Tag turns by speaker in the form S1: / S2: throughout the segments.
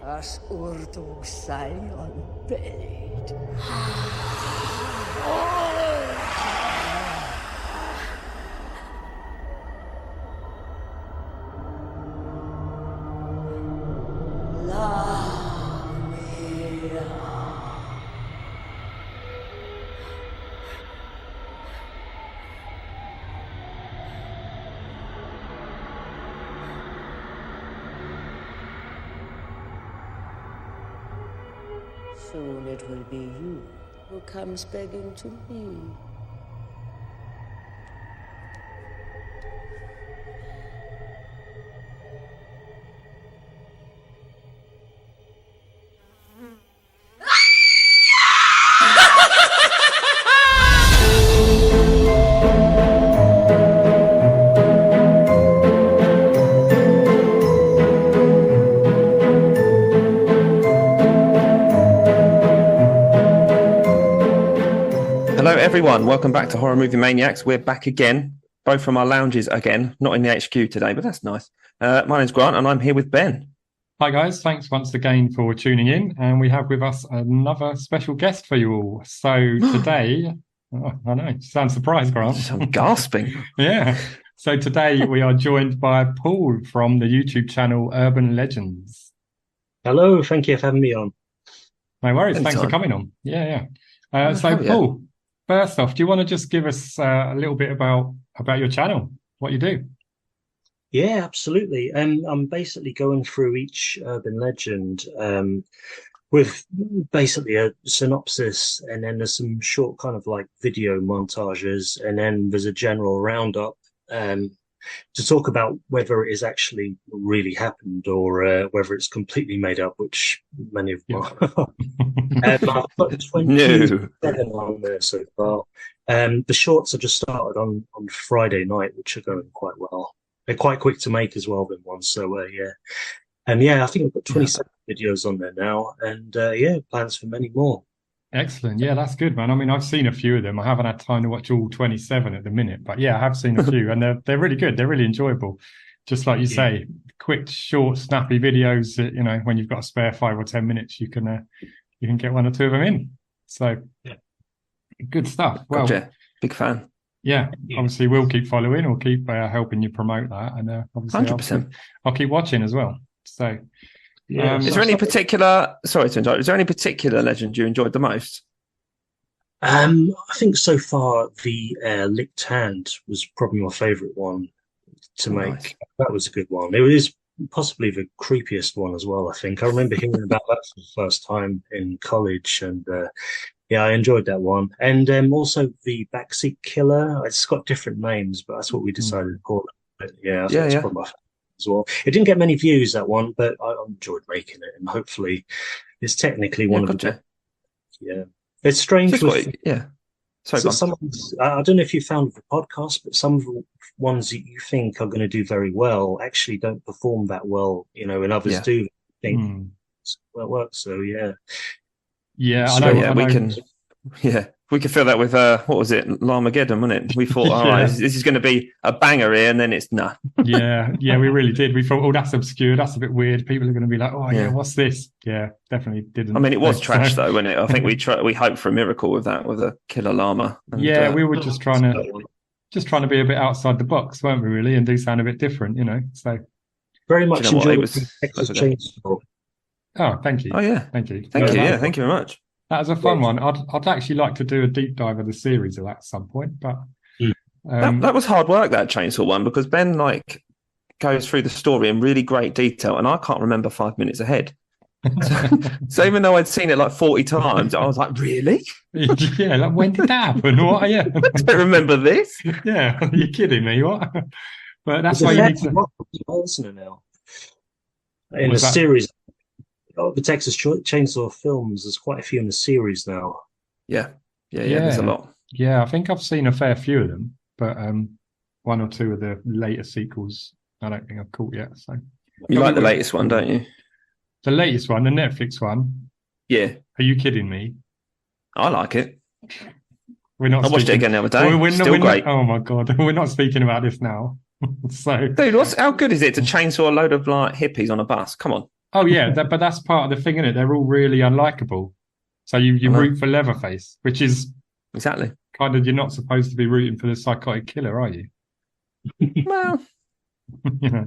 S1: As urtug sayon belid. Soon it will be you who comes begging to me.
S2: Hello everyone, welcome back to Horror Movie Maniacs. We're back again, both from our lounges again, not in the HQ today, but that's nice. My name's Grant and I'm here with Ben.
S3: Hi guys, thanks once again for tuning in, and we have with us another special guest for you all. So today, I know, sounds surprised, Grant.
S2: I'm gasping.
S3: Yeah. So today we are joined by Paul from the YouTube channel Urban Legends.
S4: Hello, thank you for having me on.
S3: No worries,
S2: Anytime.
S3: Thanks for coming on. Yeah. Paul, first off, do you want to just give us a little bit about your channel, what you do?
S4: Yeah, absolutely. I'm basically going through each urban legend with basically a synopsis, and then there's some short kind of like video montages, and then there's a general roundup to talk about whether it is actually really happened or whether it's completely made up, which many of them are. I've got 27 on there so far. The shorts are just started on Friday night, which are going quite well. They're quite quick to make as well, them ones. So, yeah. I think I've got 27 videos on there now. And, plans for many more.
S3: Excellent. Yeah, that's good, man. I mean, I've seen a few of them. I haven't had time to watch all 27 at the minute. But, yeah, I have seen a few. And they're really good. They're really enjoyable. Just like you say, quick, short, snappy videos that, you know, when you've got a spare 5 or 10 minutes, you can get one or two of them in. So, good stuff. Well,
S2: Gotcha. Big fan.
S3: Yeah, obviously we'll keep following. We'll keep helping you promote that, and obviously
S2: 100%.
S3: I'll keep watching as well. So,
S2: is there any particular? Sorry to interrupt. Is there any particular legend you enjoyed the most?
S4: I think so far the Licked Hand was probably my favourite one to make.
S2: Nice.
S4: That was a good one. It was possibly the creepiest one as well. I think I remember hearing about that for the first time in college, and I enjoyed that one. And also the Backseat Killer. It's got different names, but that's what we decided to call it. But I think it's probably my favorite as well. It didn't get many views, that one, but I enjoyed making it, and hopefully it's technically one of the best. Yeah. It's strange.
S2: Sorry,
S4: some I don't know if you found the podcast, but some of the ones that you think are going to do very well actually don't perform that well, and others do think well, it works. So, yeah.
S3: Yeah, I know.
S2: We can feel that with what was it, Larmageddon, wasn't it? We thought, all right, this is going to be a banger here, and then it's nah.
S3: Yeah, we really did. We thought, that's obscure, that's a bit weird. People are going to be like, what's this? Yeah, definitely didn't.
S2: I mean, it was trash though, wasn't it? I think we hoped for a miracle with that, with a killer llama. And,
S3: we were just trying to be a bit outside the box, weren't we? Really, and do something a bit different, So
S4: very much enjoyed Texas Chainsaw.
S3: Oh, thank you.
S2: Oh, yeah.
S3: Thank you.
S2: Thank you. Yeah, thank you very much.
S3: That was a fun one. I'd actually like to do a deep dive of the series of that at some point, but
S2: that was hard work, that Chainsaw one, because Ben goes through the story in really great detail, and I can't remember 5 minutes ahead. So even though I'd seen it like 40 times, I was like, really?
S3: Yeah, like when did that happen? What? Yeah,
S2: I don't remember this.
S3: Yeah, are you kidding me? What? But that's why you need to.
S4: Now in the series. The Texas Chainsaw films, there's quite a few in the series now.
S2: Yeah, there's a lot.
S3: Yeah, I think I've seen a fair few of them, but one or two of the later sequels I don't think I've caught yet. So
S2: you like the latest one, don't you?
S3: The latest one, the Netflix one?
S2: Yeah.
S3: Are you kidding me?
S2: I like it.
S3: I
S2: watched it again the other day. Still great.
S3: Oh my God, we're not speaking about this now. So,
S2: dude, how good is it to chainsaw a load of like hippies on a bus? Come on.
S3: Oh yeah, but that's part of the thing, isn't it? They're all really unlikable. So you
S2: I know.
S3: root for Leatherface, which is
S2: Exactly.
S3: kind of, you're not supposed to be rooting for the psychotic killer, are you?
S2: Well,
S3: You know,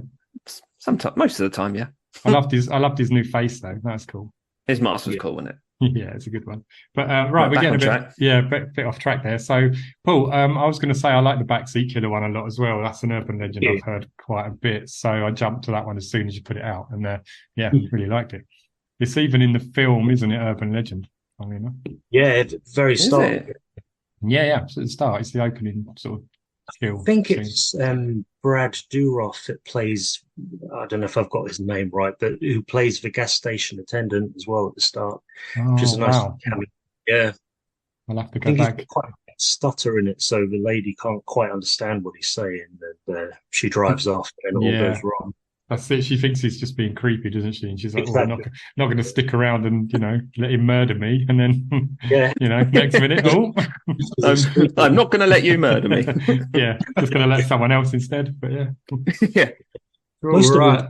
S2: sometimes, most of the time, yeah.
S3: I loved his new face though. That's cool.
S2: His mask was
S4: Yeah.
S2: cool, wasn't it?
S3: Yeah, it's a good one. But right,
S2: Right,
S3: we're
S2: back
S3: getting
S2: on
S3: a
S2: track.
S3: bit off track there. So, Paul, I was going to say I like the backseat killer one a lot as well. That's an urban legend
S4: Yeah.
S3: I've heard quite a bit. So I jumped to that one as soon as you put it out, and really liked it. It's even in the film, isn't it? Urban legend. I mean,
S4: Yeah, very
S2: Is
S4: start.
S2: it?
S3: yeah. So at the start, it's the opening sort of kill
S4: I think
S3: scene.
S4: it's Brad Dourif that plays, I don't know if I've got his name right, but who plays the gas station attendant as well at the start, which is
S3: Oh
S4: a nice
S3: wow!
S4: cameo. Yeah,
S3: I'll have to
S4: I
S3: go
S4: think he's
S3: back.
S4: got quite a stutter in it, so the lady can't quite understand what he's saying, and she drives off, and all
S3: Yeah.
S4: goes wrong.
S3: That's it. She thinks he's just being creepy, doesn't she? And she's like, "Oh, I'm
S4: Exactly.
S3: not going to stick around and let him murder me." And then,
S4: Yeah.
S3: next minute, oh,
S2: I'm not going to let you murder me.
S3: yeah, just going to let someone else instead. But yeah,
S2: Yeah.
S4: Most of
S3: right.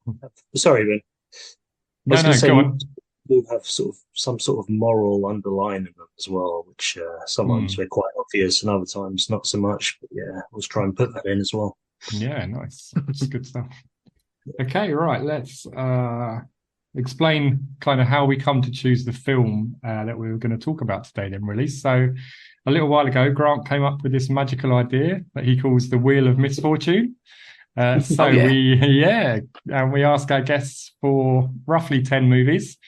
S4: them. Sorry, Ben. I was
S3: No,
S4: going to say
S3: go on.
S4: most do have some sort of moral underlying in them as well, which sometimes they're quite obvious and other times not so much. But yeah, let's try and put that in as well.
S3: Yeah, nice. It's good stuff. Okay, right. Let's explain kind of how we come to choose the film that we were going to talk about today, then, really. So, a little while ago, Grant came up with this magical idea that he calls the Wheel of Misfortune. So we ask our guests for roughly 10 movies.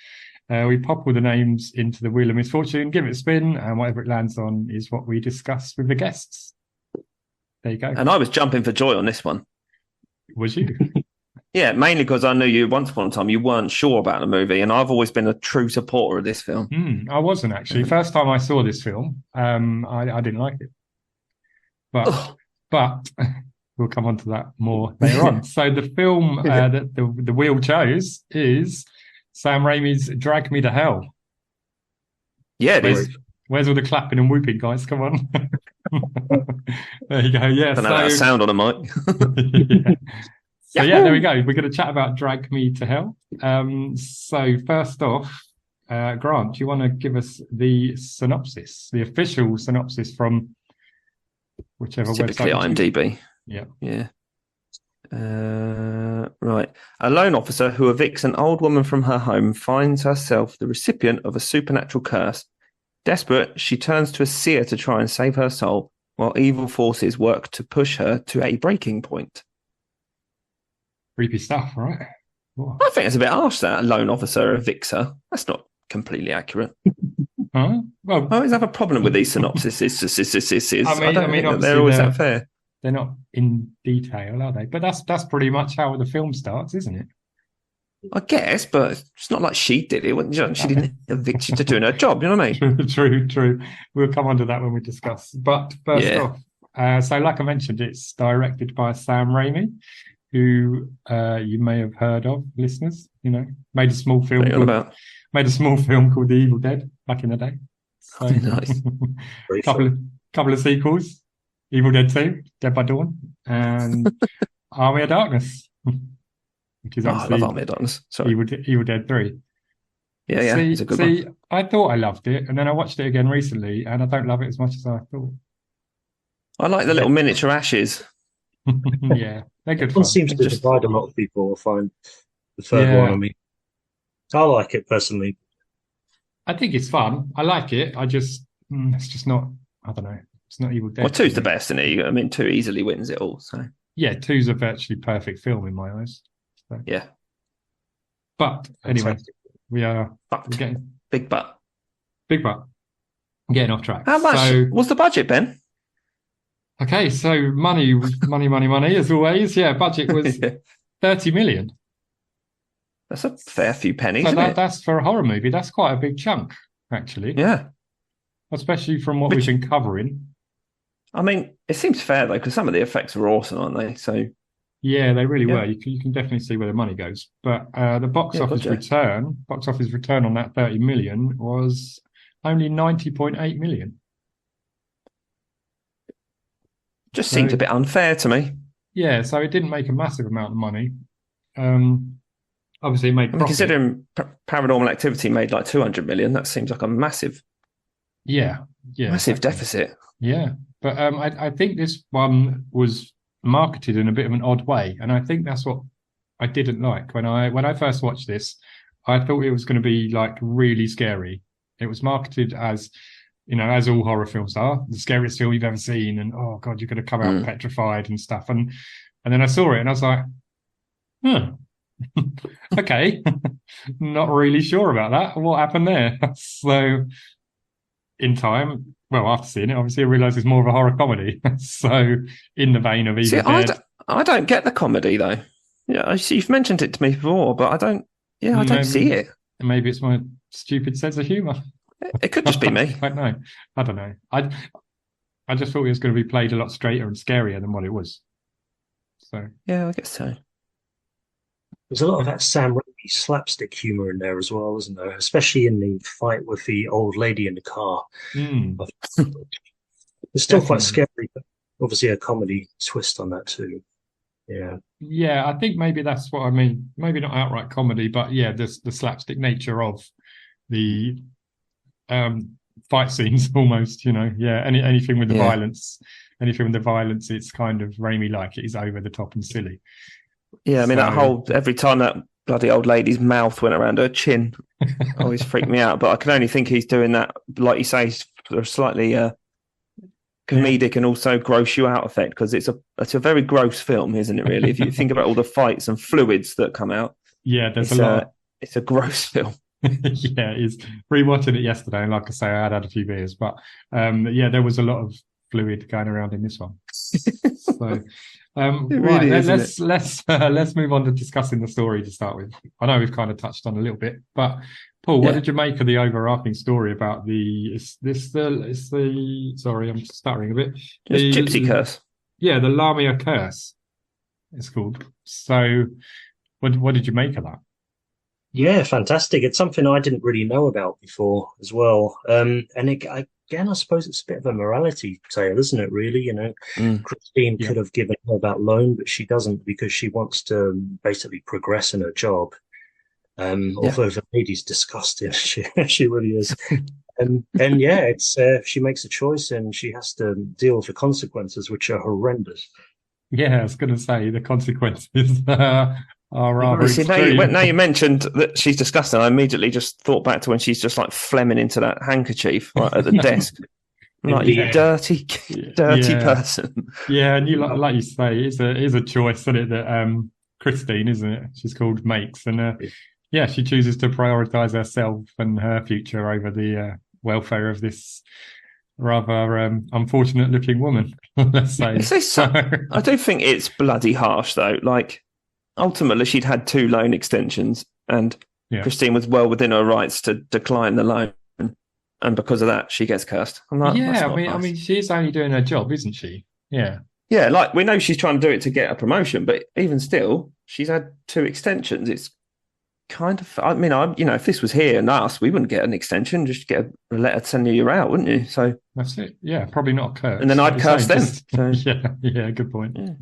S3: We pop all the names into the Wheel of Misfortune, give it a spin, and whatever it lands on is what we discuss with the guests. There you go.
S2: And I was jumping for joy on this one.
S3: Was you?
S2: Yeah, mainly because I knew you once upon a time you weren't sure about the movie, and I've always been a true supporter of this film.
S3: I wasn't actually. First time I saw this film, I didn't like it. But we'll come on to that more later on. So the film that the wheel chose is Sam Raimi's Drag Me to Hell.
S2: Yeah, it is.
S3: Where's all the clapping and whooping, guys? Come on. There you go. Yeah.
S2: I don't know how to sound on a mic.
S3: Yeah. So yeah, there we go. We're going to chat about Drag Me to Hell. So first off, Grant, do you want to give us the synopsis, the official synopsis from whichever
S2: Typically
S3: website?
S2: IMDb.
S3: Yeah.
S2: Right. A loan officer who evicts an old woman from her home finds herself the recipient of a supernatural curse. Desperate, she turns to a seer to try and save her soul, while evil forces work to push her to a breaking point.
S3: Creepy stuff, right? Whoa.
S2: I think it's a bit harsh that a loan officer evicts her. That's not completely accurate.
S3: Huh? Well,
S2: I always have a problem with these synopses. I don't think that they're always that fair.
S3: They're not in detail, are they? But that's pretty much how the film starts, isn't it?
S2: I guess, but it's not like she did it. She didn't evict you to doing her job. You know what I mean?
S3: True. We'll come on to that when we discuss. But first off, so like I mentioned, it's directed by Sam Raimi, who you may have heard of, listeners. Made a small film called The Evil Dead back in the day. So,
S2: nice.
S3: couple of sequels: Evil Dead 2, Dead by Dawn, and Army of Darkness, which is
S2: I love Army of Darkness. Sorry,
S3: Evil Dead 3.
S2: Yeah, it's a good one.
S3: I thought I loved it, and then I watched it again recently, and I don't love it as much as I thought.
S2: I like the little miniature ashes.
S3: Yeah, they're good.
S4: One seems to divide a lot of people. I find the third one. I mean, I like it personally.
S3: I think it's fun. I like it. I just, it's just not. I don't know. It's not Evil Dead.
S2: Well, 2's the best, isn't it? I mean, 2 easily wins it all. So
S3: yeah, 2's a virtually perfect film in my eyes. So.
S2: Yeah.
S3: But anyway, we are getting
S2: big butt.
S3: Getting off track.
S2: How much? What's the budget, Ben?
S3: Okay, so money, as always. Yeah, budget was 30 million.
S2: That's a fair few pennies,
S3: so
S2: isn't it?
S3: That's for a horror movie. That's quite a big chunk, actually.
S2: Yeah.
S3: Especially from what we've been covering.
S2: I mean, it seems fair, though, because some of the effects were awesome, aren't they? So
S3: yeah, they really were. You can definitely see where the money goes. But the box office return on that 30 million was only 90.8 million.
S2: Just seemed a bit unfair to me.
S3: Yeah, so it didn't make a massive amount of money. obviously it made
S2: I mean,
S3: profit.
S2: considering Paranormal Activity made like 200 million, that seems like a massive
S3: exactly.
S2: deficit.
S3: Yeah, but I think this one was marketed in a bit of an odd way, and I think that's what I didn't like when I first watched this. I thought it was going to be like really scary. It was marketed as, as all horror films are, the scariest film you've ever seen, and oh god, you're going to come out petrified and stuff. And then I saw it, and I was like, okay, not really sure about that. What happened there? So, in time, well, after seeing it, obviously I realised it's more of a horror comedy. So, in the vein of Evil Dead.
S2: I don't get the comedy though. Yeah, you've mentioned it to me before, but I don't. Yeah, I don't see it.
S3: Maybe it's my stupid sense of humour.
S2: It could just be me.
S3: I don't know. I just thought it was going to be played a lot straighter and scarier than what it was. So
S2: yeah, I guess so.
S4: There's a lot of that Sam Raimi slapstick humour in there as well, isn't there? Especially in the fight with the old lady in the car. It's still quite scary, but obviously a comedy twist on that too. Yeah.
S3: Yeah, I think maybe that's what I mean. Maybe not outright comedy, but yeah, the slapstick nature of the fight scenes almost, Yeah, anything with the violence. Anything with the violence, it's kind of Raimi-like. It is over the top and silly.
S2: Yeah, I mean, that whole, every time that bloody old lady's mouth went around her chin, always freaked me out. But I can only think he's doing that, like you say, for a slightly comedic and also gross you out effect, because it's a very gross film, isn't it, really? If you think about all the fights and fluids that come out.
S3: Yeah, there's a lot.
S2: It's a gross film.
S3: Yeah, it is. Rewatching it yesterday, and like I say, I had a few beers, but there was a lot of fluid going around in this one. So right, let's move on to discussing the story to start with. I know we've kind of touched on a little bit, but Paul, what did you make of the overarching story about sorry, I'm stuttering a bit.
S2: The Gypsy Curse.
S3: Yeah, the Lamia Curse, it's called. So what did you make of that?
S4: Yeah, fantastic. It's something I didn't really know about before as well. And again, I suppose it's a bit of a morality tale, isn't it, really? Christine could have given her that loan, but she doesn't because she wants to basically progress in her job. Although the lady's disgusting, she really is. And it's she makes a choice and she has to deal with the consequences, which are horrendous.
S3: Yeah, I was going to say the consequences are rather extreme.
S2: Now you mentioned that she's disgusting, I immediately just thought back to when she's just like phlegming into that handkerchief right at the desk. Like, you dirty person.
S3: Yeah, and you like you say, it is a choice, isn't it? That Christine, isn't it? She's called makes, and she chooses to prioritise herself and her future over the welfare of this rather unfortunate-looking woman. Let's say.
S2: I do think it's bloody harsh, though. Like, ultimately, she'd had 2 loan extensions, and Christine was well within her rights to decline the loan. And because of that, she gets cursed. I
S3: mean, she's only doing her job, isn't she? Yeah.
S2: Yeah, like, we know she's trying to do it to get a promotion, but even still, she's had 2 extensions. It's kind of, if this was here and us, we wouldn't get an extension, just get a letter telling you you're out, wouldn't you? So
S3: that's it. Yeah, probably not a curse.
S2: And then I'd curse them.
S3: Yeah, good point.
S4: Yeah.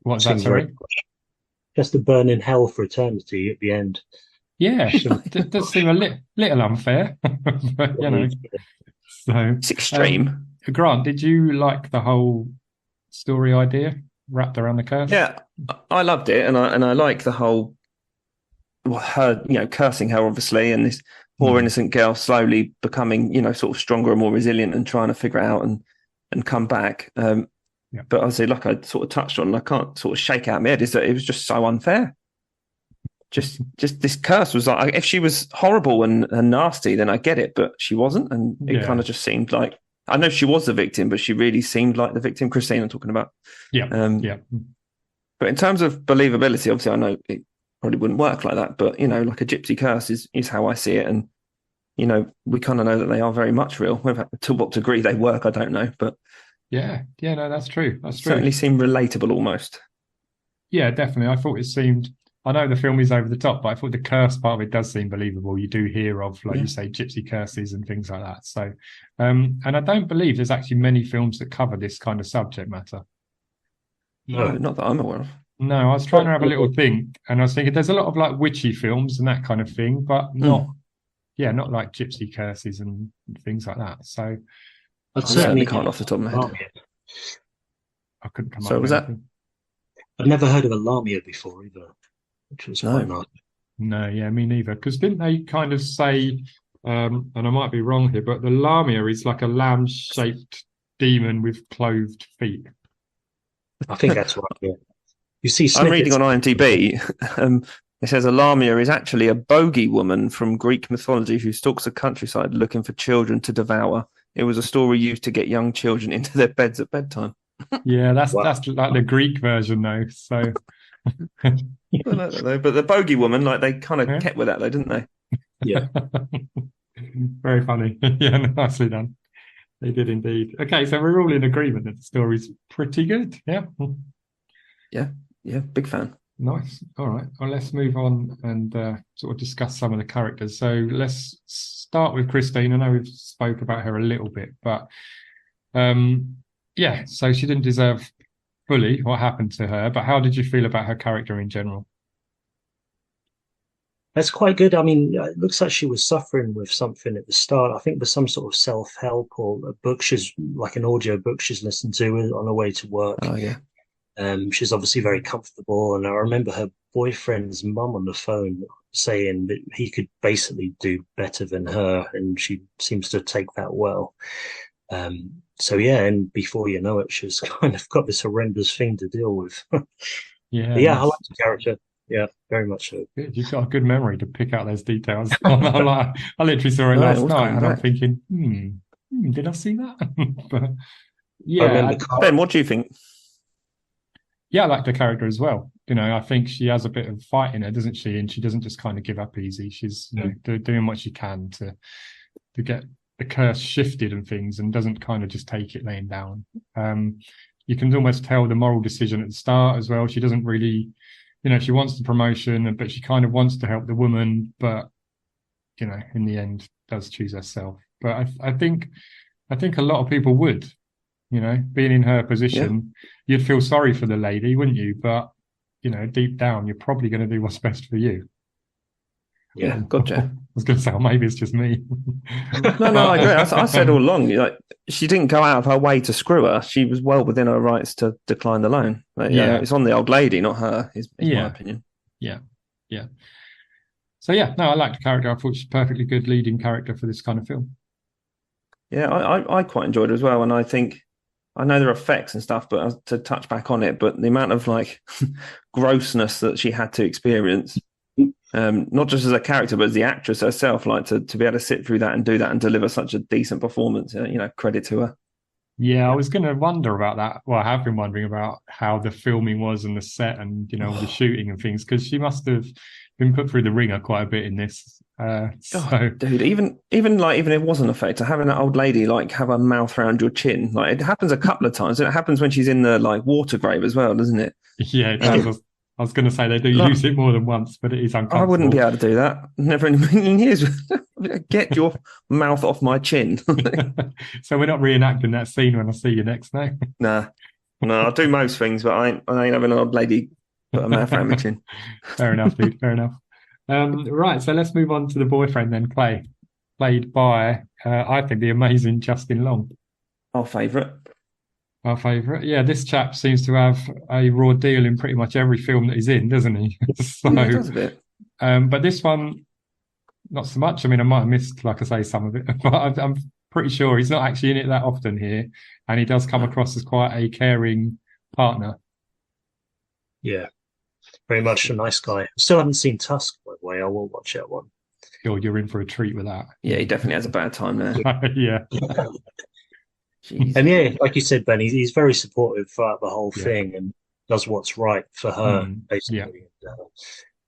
S3: What's that, sorry?
S4: Just to burn in hell for eternity at the end.
S3: Yeah, it does seem a little unfair. But, so
S2: it's extreme.
S3: Grant, did you like the whole story idea wrapped around the curse?
S2: Yeah, I loved it, and I like the whole her, cursing her obviously, and this poor innocent girl slowly becoming, sort of stronger and more resilient and trying to figure it out and come back. But obviously, like I sort of touched on, I can't sort of shake out my head, is that it was just so unfair. Just this curse was like, if she was horrible and nasty, then I get it, but she wasn't, and it kind of just seemed like, I know she was the victim, but she really seemed like the victim. Christine, I'm talking about.
S3: Yeah.
S2: But in terms of believability, obviously, I know it probably wouldn't work like that, but like a gypsy curse is how I see it, and we kind of know that they are very much real. To what degree they work, I don't know, but
S3: no, that's true. That's true.
S2: Certainly seem relatable almost.
S3: Yeah, definitely. I thought it seemed. I know the film is over the top, but I thought the curse part of it does seem believable. You do hear of, like you say, gypsy curses and things like that. So, and I don't believe there's actually many films that cover this kind of subject matter.
S2: No,
S4: No.
S2: not that I'm aware of.
S3: No, I was trying to have a little think, and I was thinking there's a lot of like witchy films and that kind of thing, but not like gypsy curses and things like that. So
S4: I'd
S2: I
S4: certainly
S2: certainly can't off the top of my head.
S4: Lamia.
S3: I couldn't come
S2: So
S3: up with
S2: was that?
S3: anything.
S4: I'd never heard of a Lamia before either, which was quite
S2: No.
S4: nice.
S3: No, yeah, me neither. Because didn't they kind of say, and I might be wrong here, but the Lamia is like a lamb-shaped demon with clothed feet.
S4: I think that's right. Yeah. You see,
S2: I'm reading
S4: snippets.
S2: on IMDb. It says a Lamia is actually a bogey woman from Greek mythology who stalks the countryside looking for children to devour. It was a story used to get young children into their beds at bedtime.
S3: Yeah, that's
S4: Wow.
S3: like the Greek version though. So
S2: Well, I don't know, but the bogey woman, like they kind of
S3: Yeah.
S2: kept with that, though, didn't they?
S4: Yeah.
S3: very funny. Yeah, nicely done. They did indeed. Okay, so we're all in agreement that the story's pretty good. Yeah.
S2: Yeah, big fan.
S3: Nice. All right. Well, let's move on and sort of discuss some of the characters. So let's start with Christine. I know we've spoke about her a little bit, but yeah, so she didn't deserve fully what happened to her, but how did you feel about her character in general?
S4: That's quite good. I mean, it looks like she was suffering with something at the start. I think there's some sort of self-help or a book she's like an audio book she's listened to on her way to work.
S2: Oh, yeah.
S4: She's obviously very comfortable, and I remember her boyfriend's mum on the phone saying that he could basically do better than her, and she seems to take that well. So yeah, and before you know it, she's kind of got this horrendous thing to deal with.
S3: Yeah,
S4: But yeah, I
S3: nice.
S4: like the character. Yeah, very much so.
S3: Good. You've got a good memory to pick out those details. I literally saw it
S2: Right,
S3: last
S2: it was
S3: night,
S2: coming
S3: and I'm
S2: back.
S3: thinking, did I see that? But
S4: I
S3: yeah,
S4: remember Carl.
S2: Ben, what do you think?
S3: yeah, I like the character as well. You know, I think she has a bit of fight in her, doesn't she? And she doesn't just kind of give up easy. She's doing what she can to get the curse shifted and things, and doesn't kind of just take it laying down. You can almost tell the moral decision at the start as well. She doesn't really, she wants the promotion, but she kind of wants to help the woman, but in the end, does choose herself. But I think a lot of people would. Being in her position, you'd feel sorry for the lady, wouldn't you? But, deep down, you're probably going to do what's best for you.
S2: Yeah, gotcha.
S3: I was going to say, well, maybe it's just me.
S2: No, I agree. I said all along, she didn't go out of her way to screw her. She was well within her rights to decline the loan. But, it's on the old lady, not her, is my opinion.
S3: Yeah. So, yeah, no, I liked the character. I thought she's a perfectly good leading character for this kind of film.
S2: Yeah, I quite enjoyed it as well. And I think, I know there are effects and stuff, but to touch back on it, but the amount of grossness that she had to experience, not just as a character, but as the actress herself, to be able to sit through that and do that and deliver such a decent performance, credit to her.
S3: Yeah, I was going to wonder about that. Well, I have been wondering about how the filming was and the set and, the shooting and things, because she must have been put through the ringer quite a bit in this.
S2: Dude, even if it wasn't a fake, to having that old lady have her mouth around your chin, it happens a couple of times, and it happens when she's in the water grave as well, doesn't it?
S3: Yeah, it does. I was going to say they do use it more than once, but it is uncomfortable.
S2: I wouldn't be able to do that. Never in a million years. Get your mouth off my chin.
S3: So we're not reenacting that scene when I see you next, no?
S2: Nah, no, I'll do most things, but I ain't having an old lady put her mouth around my chin.
S3: Fair enough, dude. Fair enough. Right, so let's move on to the boyfriend then, Clay, played by, I think, the amazing Justin Long.
S2: Our favourite.
S3: Our favourite. Yeah, this chap seems to have a raw deal in pretty much every film that he's in, doesn't he? So,
S2: yeah, he does a bit.
S3: But this one, not so much. I mean, I might have missed, like I say, some of it, but I'm pretty sure he's not actually in it that often here, and he does come across as quite a caring partner.
S4: Yeah, very much a nice guy. Still haven't seen Tusk, by the way. I will watch that one.
S3: You're in for a treat with that.
S2: Yeah, he definitely has a bad time there.
S3: Yeah.
S2: Jeez.
S4: And yeah, like you said, Ben, he's very supportive throughout the whole thing and does what's right for her, basically.
S3: Yeah.
S4: And,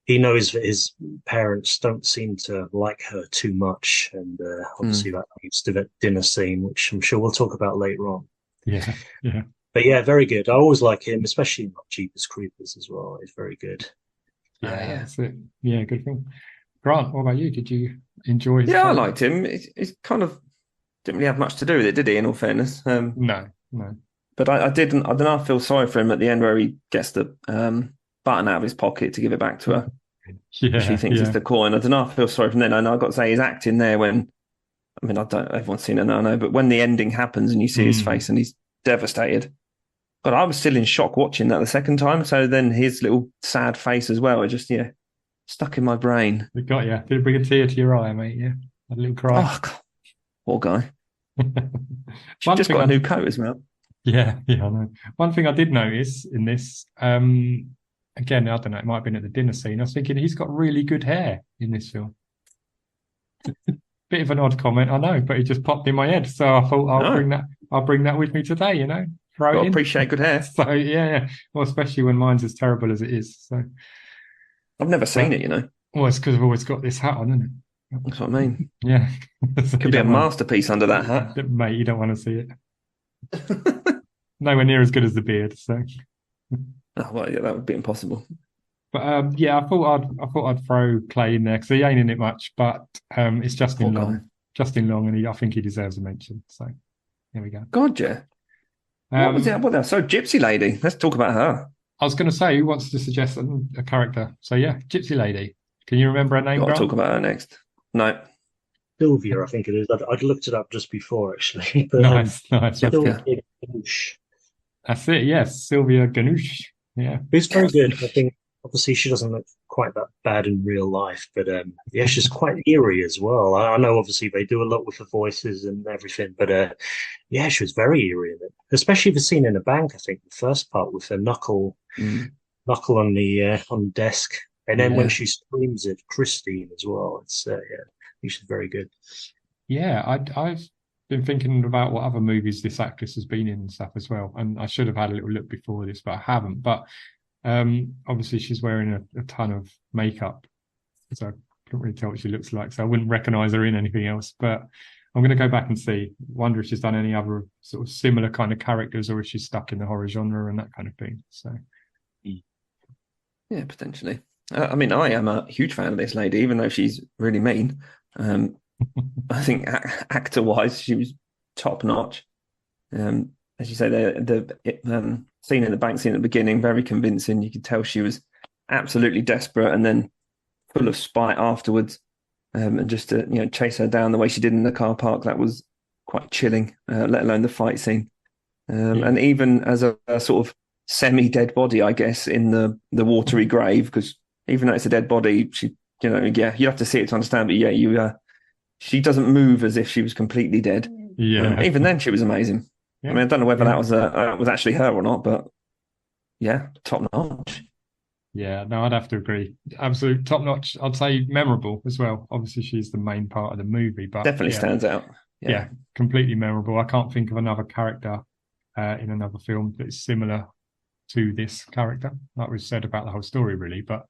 S4: he knows that his parents don't seem to like her too much, and obviously that leads to that dinner scene, which I'm sure we'll talk about later on.
S3: Yeah.
S4: But yeah, very good. I always like him, especially in Jeepers Creepers as well. He's very good.
S3: Yeah, that's it. Yeah, good film. Grant, what about you? Did you enjoy his
S2: Yeah, I
S3: film?
S2: liked him. He's kind of didn't really have much to do with it, did he? In all fairness,
S3: No.
S2: But I didn't. I don't know. I feel sorry for him at the end where he gets the button out of his pocket to give it back to her.
S3: Yeah,
S2: She thinks it's the coin. I don't know. I feel sorry for him then. And I've got to say, his acting there when, I mean, I don't. Everyone's seen it now, I know. But when the ending happens and you see his face and he's devastated. But I was still in shock watching that the second time. So then his little sad face as well. It just stuck in my brain.
S3: It got you. Did it bring a tear to your eye, mate? Yeah, a little cry.
S2: Oh, God. Poor guy. She just got a new coat as well.
S3: Yeah, I know. One thing I did notice in this, again, I don't know, it might have been at the dinner scene. I was thinking he's got really good hair in this film. Bit of an odd comment, I know, but it just popped in my head. So I thought I'll bring that with me today, you know. Throw it in.
S2: Appreciate good hair.
S3: So yeah. Well, especially when mine's as terrible as it is. So
S2: I've never seen it, you know.
S3: Well, it's because I've always got this hat on, isn't it?
S2: That's what I mean.
S3: Yeah. So
S2: could be a masterpiece under that hat.
S3: Mate, you don't want to see it. Nowhere near as good as the beard, so.
S2: Oh, well, yeah, that would be impossible.
S3: But yeah, I thought I'd throw Clay in there because he ain't in it much, but it's Justin Long. Justin Long, and I think he deserves a mention. So there we go.
S2: God, yeah. What was it? What so Gypsy Lady? Let's talk about her.
S3: I was going to say, who wants to suggest a character? So yeah, Gypsy Lady. Can you remember her name?
S2: I'll talk about her next. No.
S4: Sylvia, I think it is. I'd looked it up just before, actually. But,
S3: nice.
S4: Sylvia
S3: That's it. Yes, Sylvia Ganush. Yeah,
S4: it's very good. I think obviously she doesn't look quite that bad in real life, but yeah, she's quite eerie as well. I know obviously they do a lot with the voices and everything, but yeah, she was very eerie in it. Especially the scene in the bank. I think the first part with the knuckle on the desk, and then when she screams at Christine as well. It's yeah, I think she's very good.
S3: Yeah, I've been thinking about what other movies this actress has been in and stuff as well, and I should have had a little look before this, but I haven't. But obviously she's wearing a ton of makeup, so I can't really tell what she looks like, so I wouldn't recognise her in anything else. But I'm going to go back and see. Wonder if she's done any other sort of similar kind of characters, or if she's stuck in the horror genre and that kind of thing. So
S2: yeah, potentially. I mean, I am a huge fan of this lady, even though she's really mean. I think actor-wise, she was top notch. As you say, the scene in the bank scene at the beginning, very convincing. You could tell she was absolutely desperate, and then full of spite afterwards. And just to chase her down the way she did in the car park, that was quite chilling. Let alone the fight scene, and even as a sort of semi-dead body, I guess, in the watery grave, because even though it's a dead body, she, you have to see it to understand. But yeah, she doesn't move as if she was completely dead.
S3: Yeah.
S2: Even then, she was amazing. Yeah. I mean, I don't know whether that was actually her or not, but yeah, top notch.
S3: Yeah, no, I'd have to agree. Absolute top notch. I'd say memorable as well. Obviously, she's the main part of the movie, but
S2: definitely stands out.
S3: Yeah, completely memorable. I can't think of another character in another film that's similar to this character, like we've said about the whole story, really. But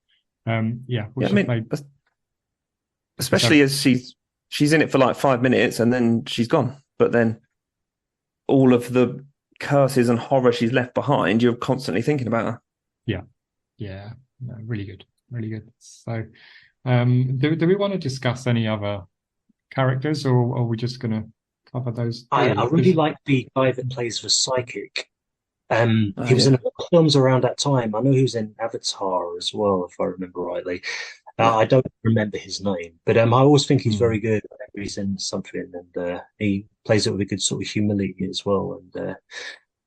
S2: especially as she's in it for like 5 minutes and then she's gone. But then all of the curses and horror she's left behind, you're constantly thinking about her.
S3: Yeah, no, really good. So, do we want to discuss any other characters, or are we just going to cover those?
S4: I really like the guy that plays the psychic. He was in a lot of films around that time. I know he was in Avatar as well, if I remember rightly. I don't remember his name, but I always think he's very good whenever he's in something, and he plays it with a good sort of humility as well. And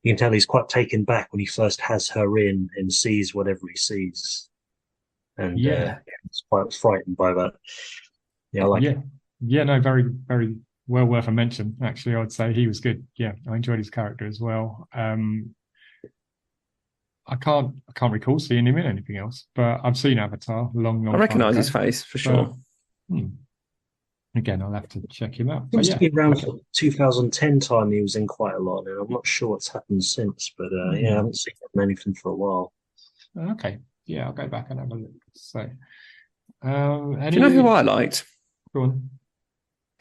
S4: you can tell he's quite taken back when he first has her in and sees whatever he sees. And he's quite frightened by that. Yeah, I like it.
S3: Yeah, no, very, very well worth a mention, actually. I would say he was good. Yeah, I enjoyed his character as well. I can't recall seeing him in anything else, but I've seen Avatar long
S2: I recognise his face for sure.
S3: Again, I'll have to check him out.
S4: It must be around 2010 time he was in quite a lot, and I'm not sure what's happened since, but I haven't seen him anything for a while.
S3: Okay, yeah, I'll go back and have a look. So,
S2: do you know who I liked?
S3: Go on.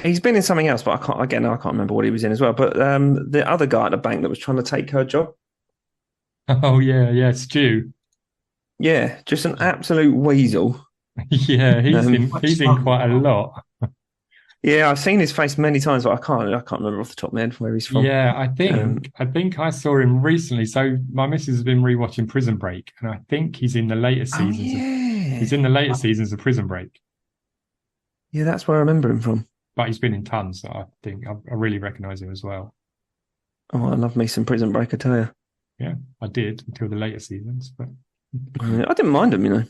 S2: He's been in something else, but I can't remember what he was in as well. But the other guy at the bank that was trying to take her job.
S3: Oh yeah, Stu.
S2: Yeah, just an absolute weasel.
S3: Yeah, he's in quite a lot.
S2: Yeah, I've seen his face many times, but I can't remember off the top of my head where he's from.
S3: Yeah,
S2: Um,
S3: I think I saw him recently. So my missus has been rewatching Prison Break, and I think he's in the later
S2: oh
S3: seasons. He's
S2: yeah,
S3: in the later seasons of Prison Break,
S2: yeah, that's where I remember him from.
S3: but he's been in tons. So I think I really recognise him as well.
S2: Oh, I love me some Prison Break, I tell you.
S3: Yeah, I did until the later seasons, but
S2: I didn't mind him, you know.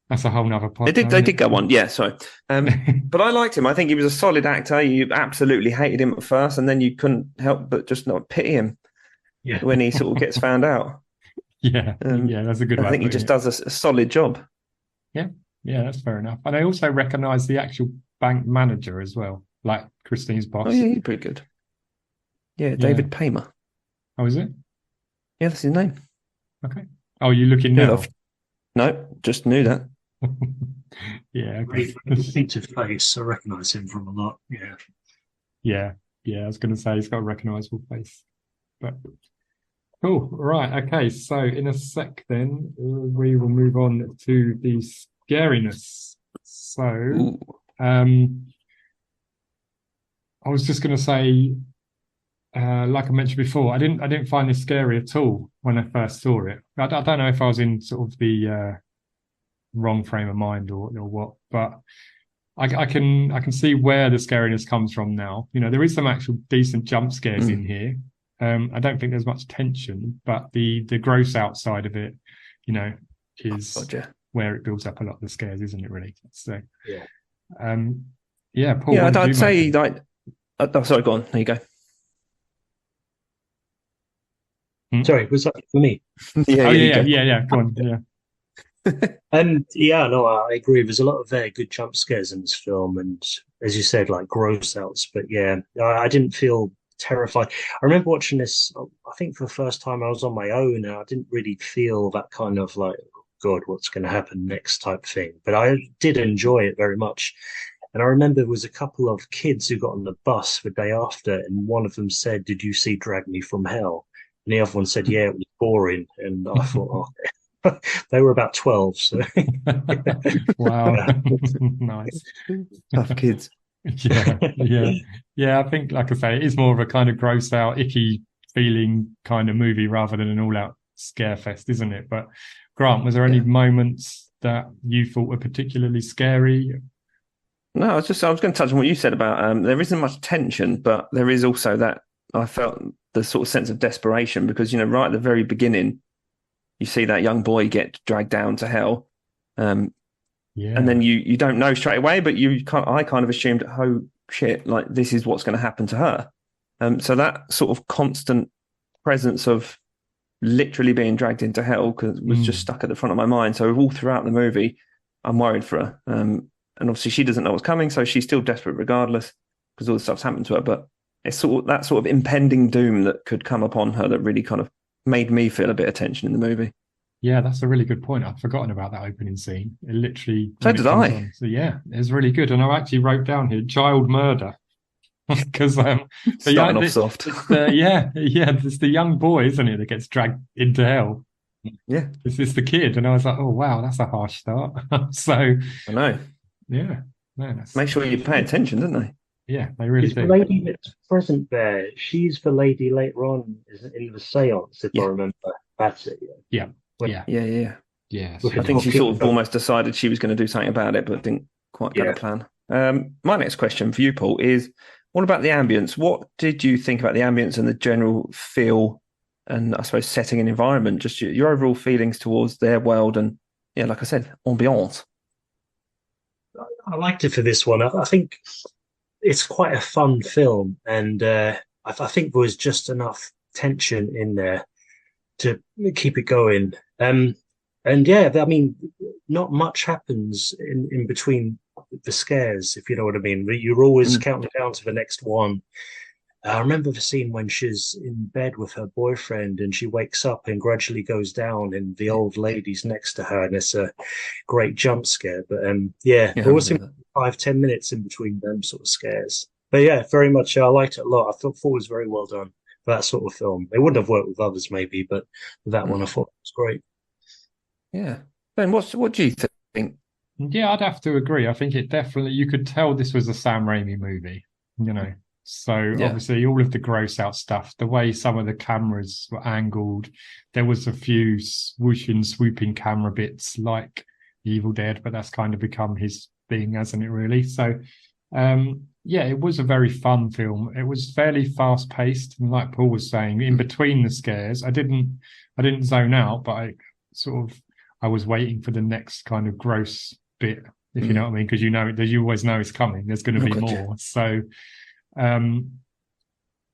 S3: that's a whole nother podcast.
S2: They did go on, yeah, sorry. But I liked him. I think he was a solid actor. You absolutely hated him at first, and then you couldn't help but just not pity him
S4: Yeah.
S2: when he sort of gets found out.
S3: Yeah, yeah, that's a good way.
S2: I think he just does a solid job.
S3: Yeah, that's fair enough. And I also recognise the actual bank manager as well, like Christine's boss.
S2: Oh, yeah, he's pretty good. Yeah, David Paymer.
S3: Oh, is it?
S2: Yeah, that's his name.
S3: Okay. Oh, you looking
S2: Yeah,
S3: now?
S2: no, just knew that.
S3: Yeah.
S4: Very distinctive face. I recognise him from a lot. Yeah.
S3: Yeah. I was going to say he's got a recognisable face, but cool. Right. Okay. So in a sec, then we will move on to the scariness. So,
S2: Ooh.
S3: I was just going to say, like I mentioned before, I didn't find this scary at all when I first saw it. I don't know if I was in sort of the wrong frame of mind or what, but I can see where the scariness comes from now. You know, there is some actual decent jump scares in here. I don't think there's much tension, but the gross outside of it, you know, is where it builds up a lot of the scares, isn't it? Really. So, Paul.
S2: Yeah, I'd say like. Oh, sorry, go on. There you go.
S4: Sorry, was that for me?
S3: Yeah. Go on. Yeah.
S4: No, I agree. There's a lot of very good jump scares in this film, and as you said, like gross outs. But yeah, I didn't feel terrified. I remember watching this, I think for the first time I was on my own, and I didn't really feel that kind of like, oh God, what's going to happen next type thing. But I did enjoy it very much. And I remember there was a couple of kids who got on the bus the day after, and one of them said, "Did you see Drag Me From Hell?" And the other one said, "Yeah, it was boring." And I thought, oh, they were about 12. So.
S3: Wow. Nice.
S2: Tough kids.
S3: Yeah. I think, like I say, it is more of a kind of gross out, icky feeling kind of movie rather than an all out scare fest, isn't it? But Grant, was there any moments that you thought were particularly scary?
S2: No, I was going to touch on what you said about there isn't much tension, but there is also that I felt the sort of sense of desperation because, you know, right at the very beginning, you see that young boy get dragged down to hell. And then you don't know straight away, but I kind of assumed, oh shit, like this is what's going to happen to her. So that sort of constant presence of literally being dragged into hell was just stuck at the front of my mind. So all throughout the movie, I'm worried for her. And obviously she doesn't know what's coming, so she's still desperate regardless because all the stuff's happened to her. But it's sort of that sort of impending doom that could come upon her that really kind of made me feel a bit of tension in the movie.
S3: Yeah, that's a really good point. I'd forgotten about that opening scene. It literally...
S2: So did I.
S3: So yeah, it's really good. And I actually wrote down here, child murder. Because
S2: starting off soft.
S3: It's the young boy, isn't it, that gets dragged into hell.
S2: Yeah.
S3: It's the kid. And I was like, oh, wow, that's a harsh start. So...
S2: I know.
S3: Yeah. No,
S2: make sure you pay attention, don't they?
S3: Yeah, they really do.
S4: The lady that's present there, she's the lady later on in the seance, if I remember. That's it.
S3: Yeah.
S2: Yeah.
S3: I
S2: think she sort of almost decided she was going to do something about it, but didn't quite get a plan. My next question for you, Paul, is what about the ambience? What did you think about the ambience and the general feel and, I suppose, setting and environment? Just your overall feelings towards their world and, yeah, like I said, ambiance.
S4: I liked it for this one. I think it's quite a fun film, and I think there was just enough tension in there to keep it going. And yeah, I mean, not much happens in between the scares, if you know what I mean. You're always counting down to the next one. I remember the scene when she's in bed with her boyfriend and she wakes up and gradually goes down and the old lady's next to her, and it's a great jump scare. But there was 5-10 minutes in between them sort of scares. But yeah, very much, I liked it a lot. I thought it was very well done for that sort of film. It wouldn't have worked with others maybe, but with that one I thought it was great.
S2: Yeah. Ben, what do you think?
S3: Yeah, I'd have to agree. I think it definitely, you could tell this was a Sam Raimi movie, you know. So
S2: Yeah.
S3: obviously all of the gross out stuff, the way some of the cameras were angled, there was a few swooshing, swooping camera bits like Evil Dead, but that's kind of become his thing, hasn't it, really? So yeah, it was a very fun film. It was fairly fast paced, and like Paul was saying, in between the scares, I didn't zone out, but I was waiting for the next kind of gross bit, if you know what I mean, because you always know it's coming. There's going to be more. So,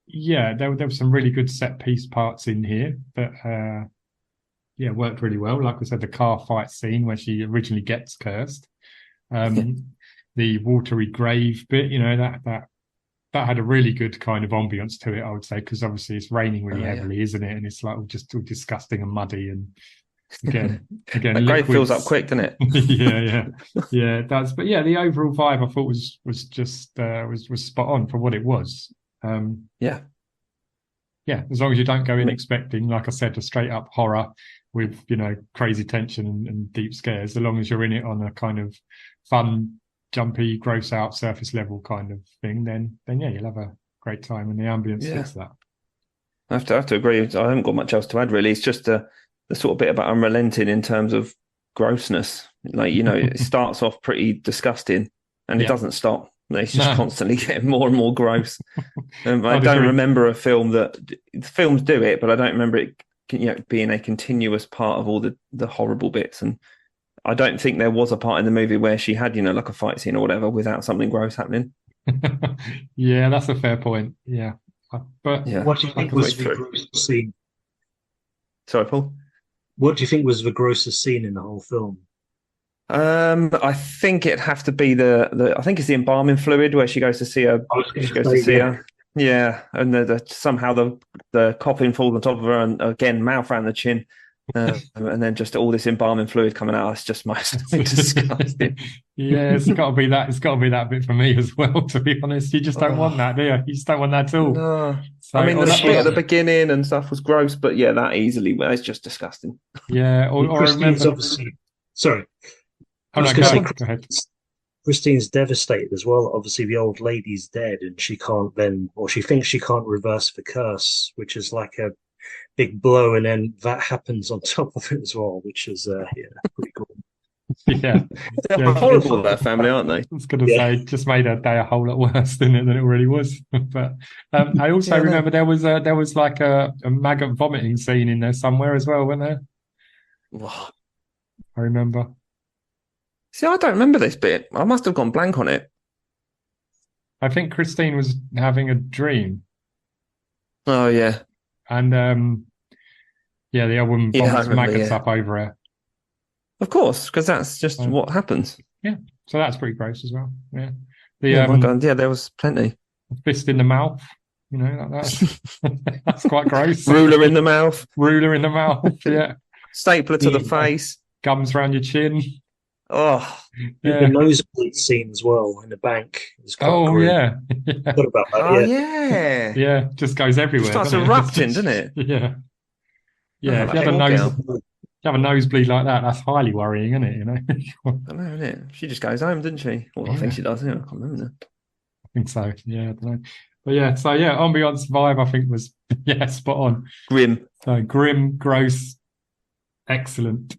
S3: yeah, there were some really good set piece parts in here that, yeah, worked really well. Like I said, the car fight scene where she originally gets cursed, the watery grave bit, that had a really good kind of ambience to it, I would say, because obviously it's raining really heavily, isn't it? And it's like all disgusting and muddy and. Again,
S2: that grave fills up quick, doesn't it?
S3: yeah, it does. But yeah, the overall vibe I thought was just was spot on for what it was. Yeah, as long as you don't go in expecting, like I said, a straight up horror with crazy tension and deep scares. As long as you're in it on a kind of fun, jumpy, gross out surface level kind of thing, then yeah, you'll have a great time, and the ambience fits that.
S2: I have to agree. I haven't got much else to add really. It's just the sort of bit about unrelenting in terms of grossness. Like, it starts off pretty disgusting and it doesn't stop. It's just constantly getting more and more gross. I don't remember a film films do it, but I don't remember it being a continuous part of all the horrible bits. And I don't think there was a part in the movie where she had, like a fight scene or whatever without something gross happening.
S3: Yeah, that's a fair point. Yeah. But
S4: what do you think was the grossest scene?
S2: Sorry, Paul?
S4: What do you think was the grossest scene in the whole film?
S2: I think it'd have to be I think it's the embalming fluid where she goes to see her. Yeah, and somehow the coffin falls on top of her, and again mouth around the chin, and then just all this embalming fluid coming out. It's just disgusting.
S3: Yeah, it's got to be that. It's got to be that bit for me as well. To be honest, you just don't want that, do you? You just don't want that at all.
S2: No. So, I mean, the bit at the beginning and stuff was gross, but yeah, that easily, it's just disgusting.
S3: Yeah, or I remember.
S4: Obviously, sorry.
S3: Go ahead.
S4: Christine's devastated as well. Obviously, the old lady's dead, and she thinks she can't reverse the curse, which is like a big blow, and then that happens on top of it as well, which is pretty cool.
S3: Yeah,
S2: they're horrible, that family, aren't they?
S3: I was going to say, just made her day a whole lot worse than it really was. But I also remember there was like a maggot vomiting scene in there somewhere as well, wasn't there?
S2: What?
S3: I remember.
S2: See, I don't remember this bit. I must have gone blank on it.
S3: I think Christine was having a dream.
S2: Oh yeah,
S3: and the old woman vomits maggots up over her.
S2: Of course, because that's just what happens.
S3: Yeah, so that's pretty gross as well. Yeah,
S2: my God, there was plenty.
S3: Fist in the mouth, like that. That's quite gross.
S2: Ruler in the mouth.
S3: Ruler in the mouth. Yeah.
S2: Stapler to the face.
S3: Gums around your chin.
S2: Oh,
S4: the nosebleed scene as well in the bank.
S3: Yeah.
S4: What about that?
S3: Yeah. Just goes everywhere.
S2: It starts erupting, doesn't it?
S3: Yeah. Yeah. If you have a nosebleed like that, that's highly worrying, isn't it?
S2: I know, isn't it? She just goes home, doesn't she? Well, I think she does. I can't remember that.
S3: I think so. Yeah, I don't know. But yeah, so yeah, ambiance vibe I think was spot on.
S2: Grim.
S3: So grim, gross, excellent.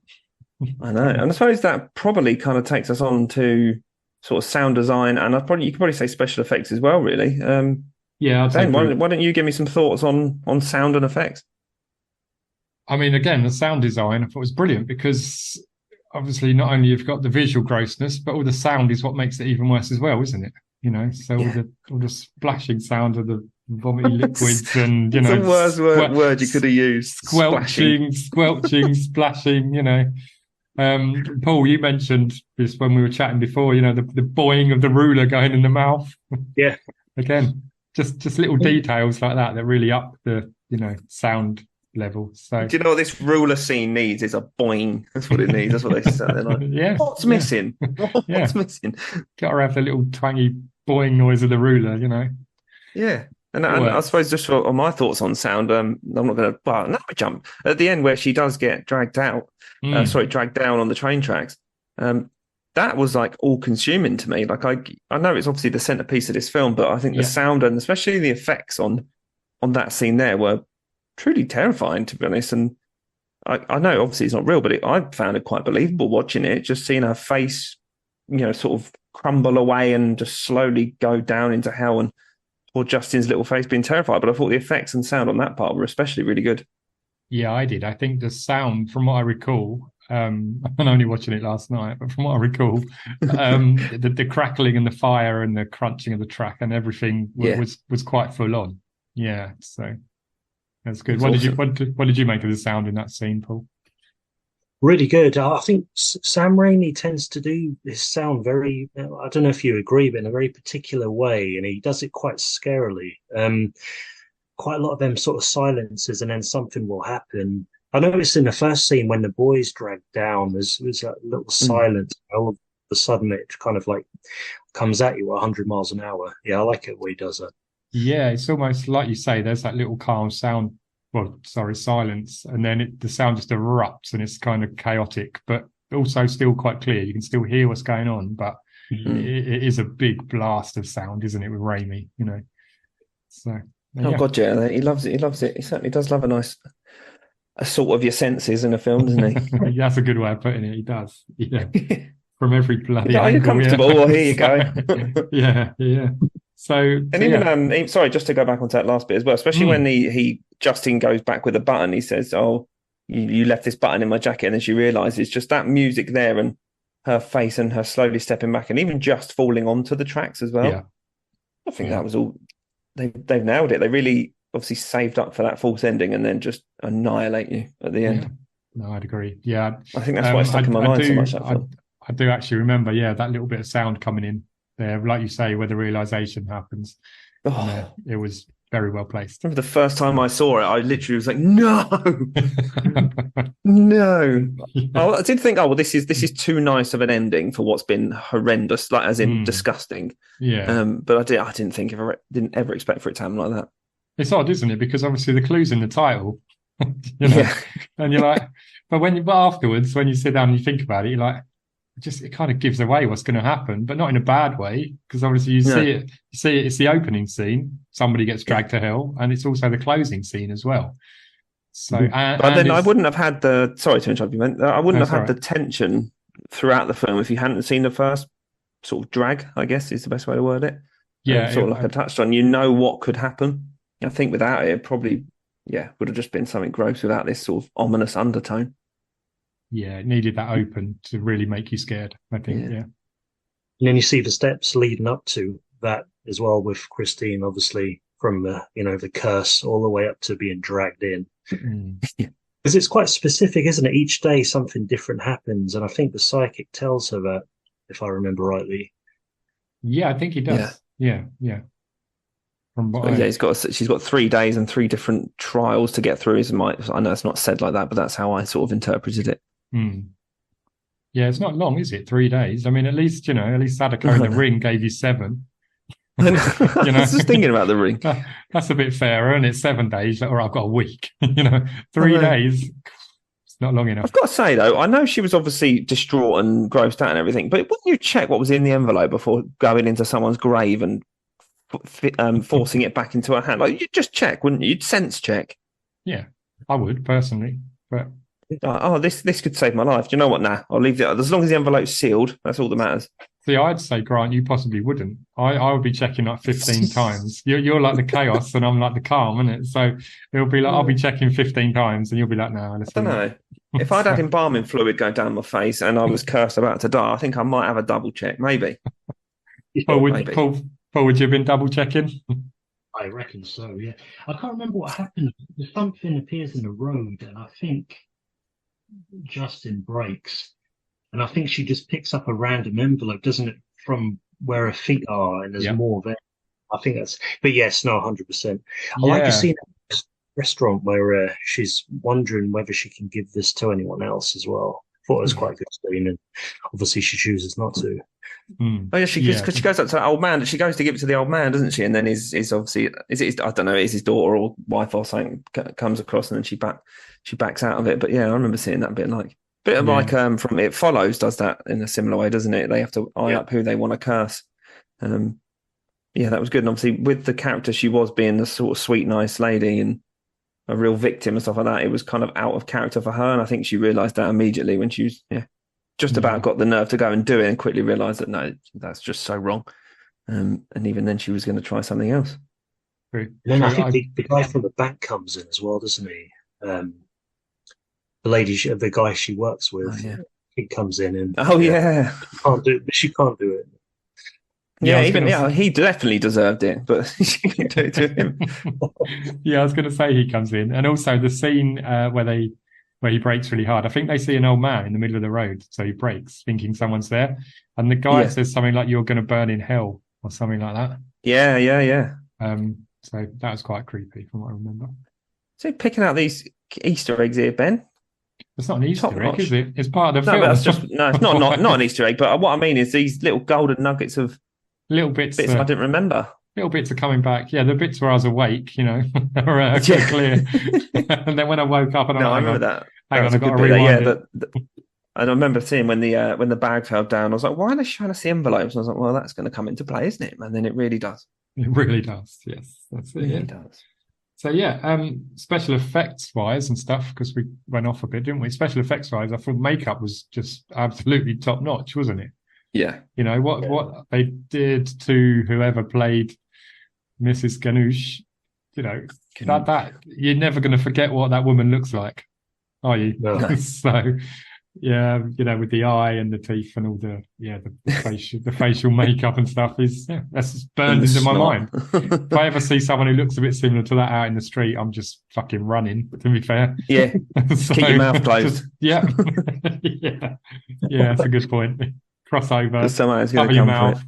S2: I know, and I suppose that probably kind of takes us on to sort of sound design, and you could probably say special effects as well, really.
S3: Yeah,
S2: Dan, why don't you give me some thoughts on sound and effects?
S3: I mean, again, the sound design I thought was brilliant because obviously not only you've got the visual grossness, but all the sound is what makes it even worse as well, isn't it? So all the splashing sound of the vomiting liquids and
S2: it's the worst word you could have used.
S3: Squelching, splashing. Paul, you mentioned this when we were chatting before. The boing of the ruler going in the mouth.
S4: Yeah.
S3: Again, just little details like that really up the sound level. So,
S2: do you know what this ruler scene needs? Is a boing. That's what it needs. That's what they said. They're like, what's missing? What's missing?
S3: Got to have the little twangy boing noise of the ruler.
S2: Yeah. And I suppose just on my thoughts on sound, I'm not going to. Well, no, jump at the end where she does get dragged out. Dragged down on the train tracks. that was like all consuming to me. Like I know it's obviously the centerpiece of this film, but I think the sound and especially the effects on that scene there were truly terrifying, to be honest. And I know obviously it's not real, but I found it quite believable watching it, just seeing her face, sort of crumble away and just slowly go down into hell, and or Justin's little face being terrified. But I thought the effects and sound on that part were especially really good.
S3: Yeah, I did. I think the sound, from what I recall, I'm only watching it last night, but from what I recall, the crackling and the fire and the crunching of the track and everything was quite full on. Yeah, so that's good. What did you make of the sound in that scene, Paul?
S4: Really good. I think Sam Raimi tends to do his sound very, I don't know if you agree, but in a very particular way, and he does it quite scarily. Quite a lot of them sort of silences, and then something will happen. I noticed in the first scene when the boys dragged down, there's that little silence. All of a sudden, it kind of like comes at you at 100 miles an hour. Yeah, I like it when he does that.
S3: Yeah, it's almost like you say, there's that little calm sound. Well, sorry, silence, and then the sound just erupts, and it's kind of chaotic, but also still quite clear. You can still hear what's going on, but it is a big blast of sound, isn't it, with Raimi? So.
S2: Oh God, yeah, he loves it. He loves it. He certainly does love a sort of your senses in a film, doesn't he?
S3: That's a good way of putting it. He does. Yeah. From every bloody.
S2: Are you comfortable? Well, here you go.
S3: yeah. So,
S2: and even sorry, just to go back onto that last bit as well, especially when Justin goes back with a button, he says, "Oh, you left this button in my jacket," and then she realizes just that music there and her face and her slowly stepping back, and even just falling onto the tracks as well.
S3: Yeah.
S2: I think that was all. They've nailed it. They really obviously saved up for that false ending and then just annihilate you at the end.
S3: Yeah. No, I'd agree. Yeah,
S2: I think that's why it stuck in my mind so much.
S3: I do actually remember, that little bit of sound coming in there, like you say, where the realization happens. It was very well placed.
S2: I remember the first time I saw it, I literally was like, "No, no." I did think, "Oh, well, this is too nice of an ending for what's been horrendous, like as in disgusting."
S3: Yeah.
S2: But I didn't didn't ever expect for it to happen like that.
S3: It's odd, isn't it? Because obviously the clue's in the title, and you're like, but afterwards, when you sit down and you think about it, you're like, it kind of gives away what's going to happen, but not in a bad way, because obviously you see it. It's the opening scene, somebody gets dragged to hell, and it's also the closing scene as well. So,
S2: but then I wouldn't have had sorry to interrupt you, man. I wouldn't have had the tension throughout the film if you hadn't seen the first sort of drag, I guess is the best way to word it.
S3: Yeah,
S2: sort of like I touched on, what could happen. I think without it probably, would have just been something gross without this sort of ominous undertone.
S3: Yeah, it needed that open to really make you scared, I think, yeah.
S4: And then you see the steps leading up to that as well with Christine, obviously, from the curse all the way up to being dragged in. Because it's quite specific, isn't it? Each day something different happens, and I think the psychic tells her that, if I remember rightly.
S3: Yeah, I think he does. Yeah.
S2: She's got 3 days and 3 different trials to get through. I know it's not said like that, but that's how I sort of interpreted it.
S3: Yeah, it's not long, is it? 3 days. I mean, at least Sadako in the ring gave you 7.
S2: I was just thinking about the ring.
S3: That's a bit fairer, and it's 7 days, or I've got a week. 3 days. It's not long enough.
S2: I've got to say though, I know she was obviously distraught and grossed out and everything, but wouldn't you check what was in the envelope before going into someone's grave and forcing it back into her hand? Like, you'd just check, wouldn't you? You'd sense check.
S3: Yeah, I would personally, but
S2: this could save my life. Do you know what? Nah, I'll leave it as long as the envelope's sealed. That's all that matters.
S3: See, I'd say, Grant, you possibly wouldn't. I would be checking like 15 times. You're like the chaos, and I'm like the calm, isn't it? So it'll be like I'll be checking 15 times, and you'll be like, "No,
S2: I don't know." If I'd had embalming fluid going down my face and I was cursed about to die, I think I might have a double check, maybe.
S3: Paul, would you have been double checking?
S4: I reckon so. Yeah, I can't remember what happened. Something appears in the road, and I think Justin breaks. And I think she just picks up a random envelope, doesn't it, from where her feet are, and there's more there. I think that's, but yes, no, 100%. I like to see that restaurant where she's wondering whether she can give this to anyone else as well. Thought it was quite a good scene, and obviously she chooses not to.
S2: Oh yeah, because she goes up to that old man. She goes to give it to the old man, doesn't she? And then is obviously I don't know, is his daughter or wife or something comes across, and then she backs out of it. But yeah, I remember seeing that bit like. Bit of like from It Follows does that in a similar way, doesn't it? They have to eye up who they want to curse. Yeah, that was good. And obviously, with the character, she was being the sort of sweet, nice lady and a real victim and stuff like that. It was kind of out of character for her, and I think she realised that immediately when she was just about got the nerve to go and do it, and quickly realised that no, that's just so wrong. And even then, she was going to try something else.
S4: And then I think the guy from the bank comes in as well, doesn't he? The guy she works with, he comes in and can't do it, but she can't do it.
S3: He
S2: definitely deserved it, but she can do it to him.
S3: I was going to say he comes in, and also the scene where he brakes really hard. I think they see an old man in the middle of the road, so he brakes, thinking someone's there, and the guy says something like, "You're going to burn in hell," or something like that.
S2: Yeah.
S3: So that was quite creepy, from what I remember.
S2: So picking out these Easter eggs here, Ben.
S3: It's not an Easter egg, is it? It's part of the film.
S2: But that's it's not an Easter egg. But what I mean is these little golden nuggets of
S3: little bits
S2: I didn't remember.
S3: Little bits are coming back. Yeah, the bits where I was awake, are clear. And then when I woke up, and
S2: I remember that.
S3: Hang on, I got to rewind it.
S2: And I remember seeing when the bag fell down, I was like, why are they showing us the envelopes? And I was like, well, that's going to come into play, isn't it? And then it really does.
S3: It really does. Yes, that's it.
S2: It really does.
S3: So special effects wise and stuff, because we went off a bit, didn't we? Special effects wise, I thought makeup was just absolutely top notch, wasn't it?
S2: Yeah.
S3: What they did to whoever played Mrs. Ganush, that you're never going to forget what that woman looks like, are you?
S2: No.
S3: So with the eye and the teeth and all the facial makeup and stuff that's burned into my mind. If I ever see someone who looks a bit similar to that out in the street, I'm just fucking running, to be fair.
S2: Yeah. Keep your mouth closed.
S3: Yeah, that's a good point. Cross over,
S2: cover
S3: your mouth.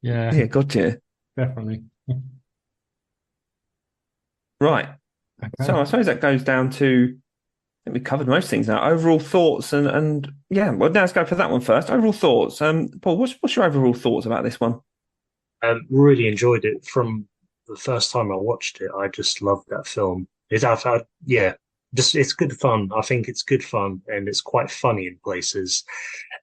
S3: Yeah,
S2: gotcha.
S3: Definitely.
S2: Right. Okay. So I suppose that goes down to, I think we covered most things now. Overall thoughts and well, now let's go for that one first. Overall thoughts. Paul, what's your overall thoughts about this one?
S4: Really enjoyed it from the first time I watched it. I just loved that film. It's good fun. I think it's good fun, and it's quite funny in places.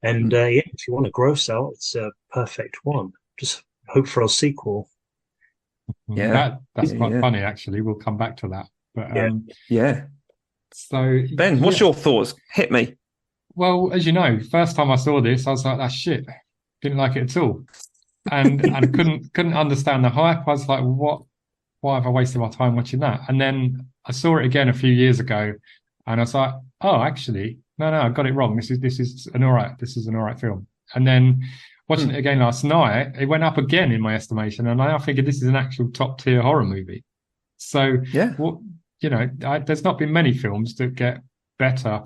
S4: And if you want to gross out, it's a perfect one. Just hope for a sequel.
S3: Yeah, that's quite funny. Actually, we'll come back to that. But So
S2: Ben, what's your thoughts? Hit me.
S3: Well, as you know, first time I saw this, I was like, "That's shit." Didn't like it at all, and couldn't understand the hype. I was like, "What? Why have I wasted my time watching that?" And then I saw it again a few years ago, and I was like, "Oh, actually, no, I got it wrong. This is an all right film." And then watching it again last night, it went up again in my estimation, and I figured this is an actual top tier horror movie. So there's not been many films that get better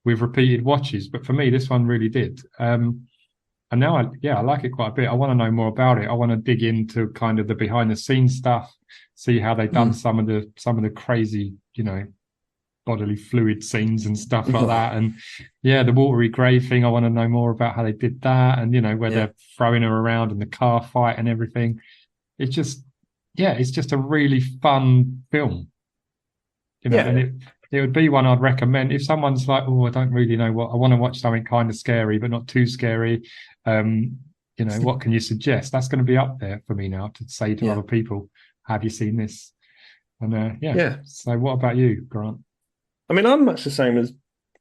S3: with repeated watches, but for me, this one really did. And now I like it quite a bit. I want to know more about it. I want to dig into kind of the behind the scenes stuff, see how they've done some of the crazy, bodily fluid scenes and stuff like that. And the watery grave thing, I want to know more about how they did that, and where they're throwing her around in the car fight and everything. It's just a really fun film. And it would be one I'd recommend if someone's like, "Oh, I don't really know what I want to watch, something kind of scary but not too scary. What can you suggest?" That's going to be up there for me now to say to other people, "Have you seen this?" And So, what about you, Grant?
S2: I mean, I'm much the same as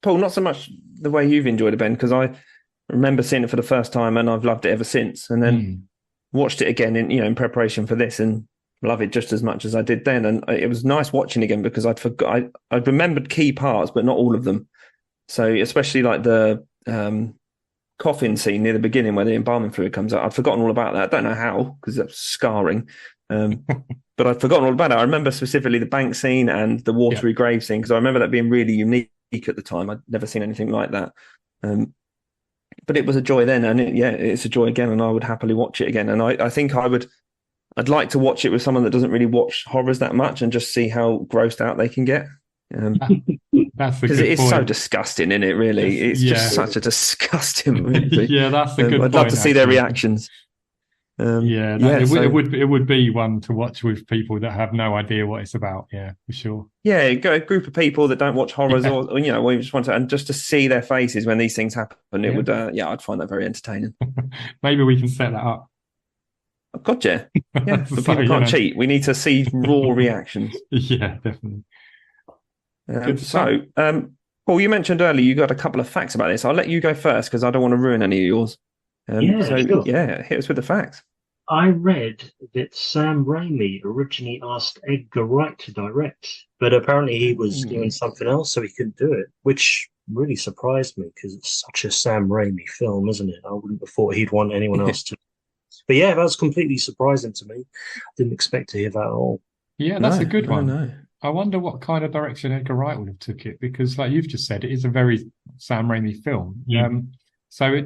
S2: Paul. Not so much the way you've enjoyed it, Ben, because I remember seeing it for the first time and I've loved it ever since. And then watched it again in preparation for this and love it just as much as I did then. And it was nice watching again because I'd remembered key parts, but not all of them. So especially like the coffin scene near the beginning where the embalming fluid comes out, I'd forgotten all about that. I don't know how, because that's scarring. But I'd forgotten all about it. I remember specifically the bank scene and the watery grave scene because I remember that being really unique at the time. I'd never seen anything like that. But it was a joy then, and it's a joy again, and I would happily watch it again. And I think I'd like to watch it with someone that doesn't really watch horrors that much and just see how grossed out they can get.
S3: That's because
S2: it is so disgusting, isn't it? Really, it's just such a disgusting movie.
S3: That's the good
S2: I'd love to see their reactions.
S3: It would be one to watch with people that have no idea what it's about. Yeah, for sure.
S2: Yeah, a group of people that don't watch horrors or we just want to, and just to see their faces when these things happen, it would, I'd find that very entertaining.
S3: Maybe we can set that up.
S2: Oh, gotcha. Yeah, but people can't cheat. We need to see raw reactions.
S3: Yeah, definitely.
S2: Paul, you mentioned earlier you got a couple of facts about this. I'll let you go first because I don't want to ruin any of yours.
S4: Sure.
S2: Hit us with the facts.
S4: I read that Sam Raimi originally asked Edgar Wright to direct, but apparently he was doing something else, so he couldn't do it, which really surprised me because it's such a Sam Raimi film, isn't it? I wouldn't have thought he'd want anyone else to. But yeah, that was completely surprising to me. I didn't expect to hear that at all.
S3: Yeah, that's a good one. No. I wonder what kind of direction Edgar Wright would have took it, because like you've just said, it is a very Sam Raimi film. Yeah.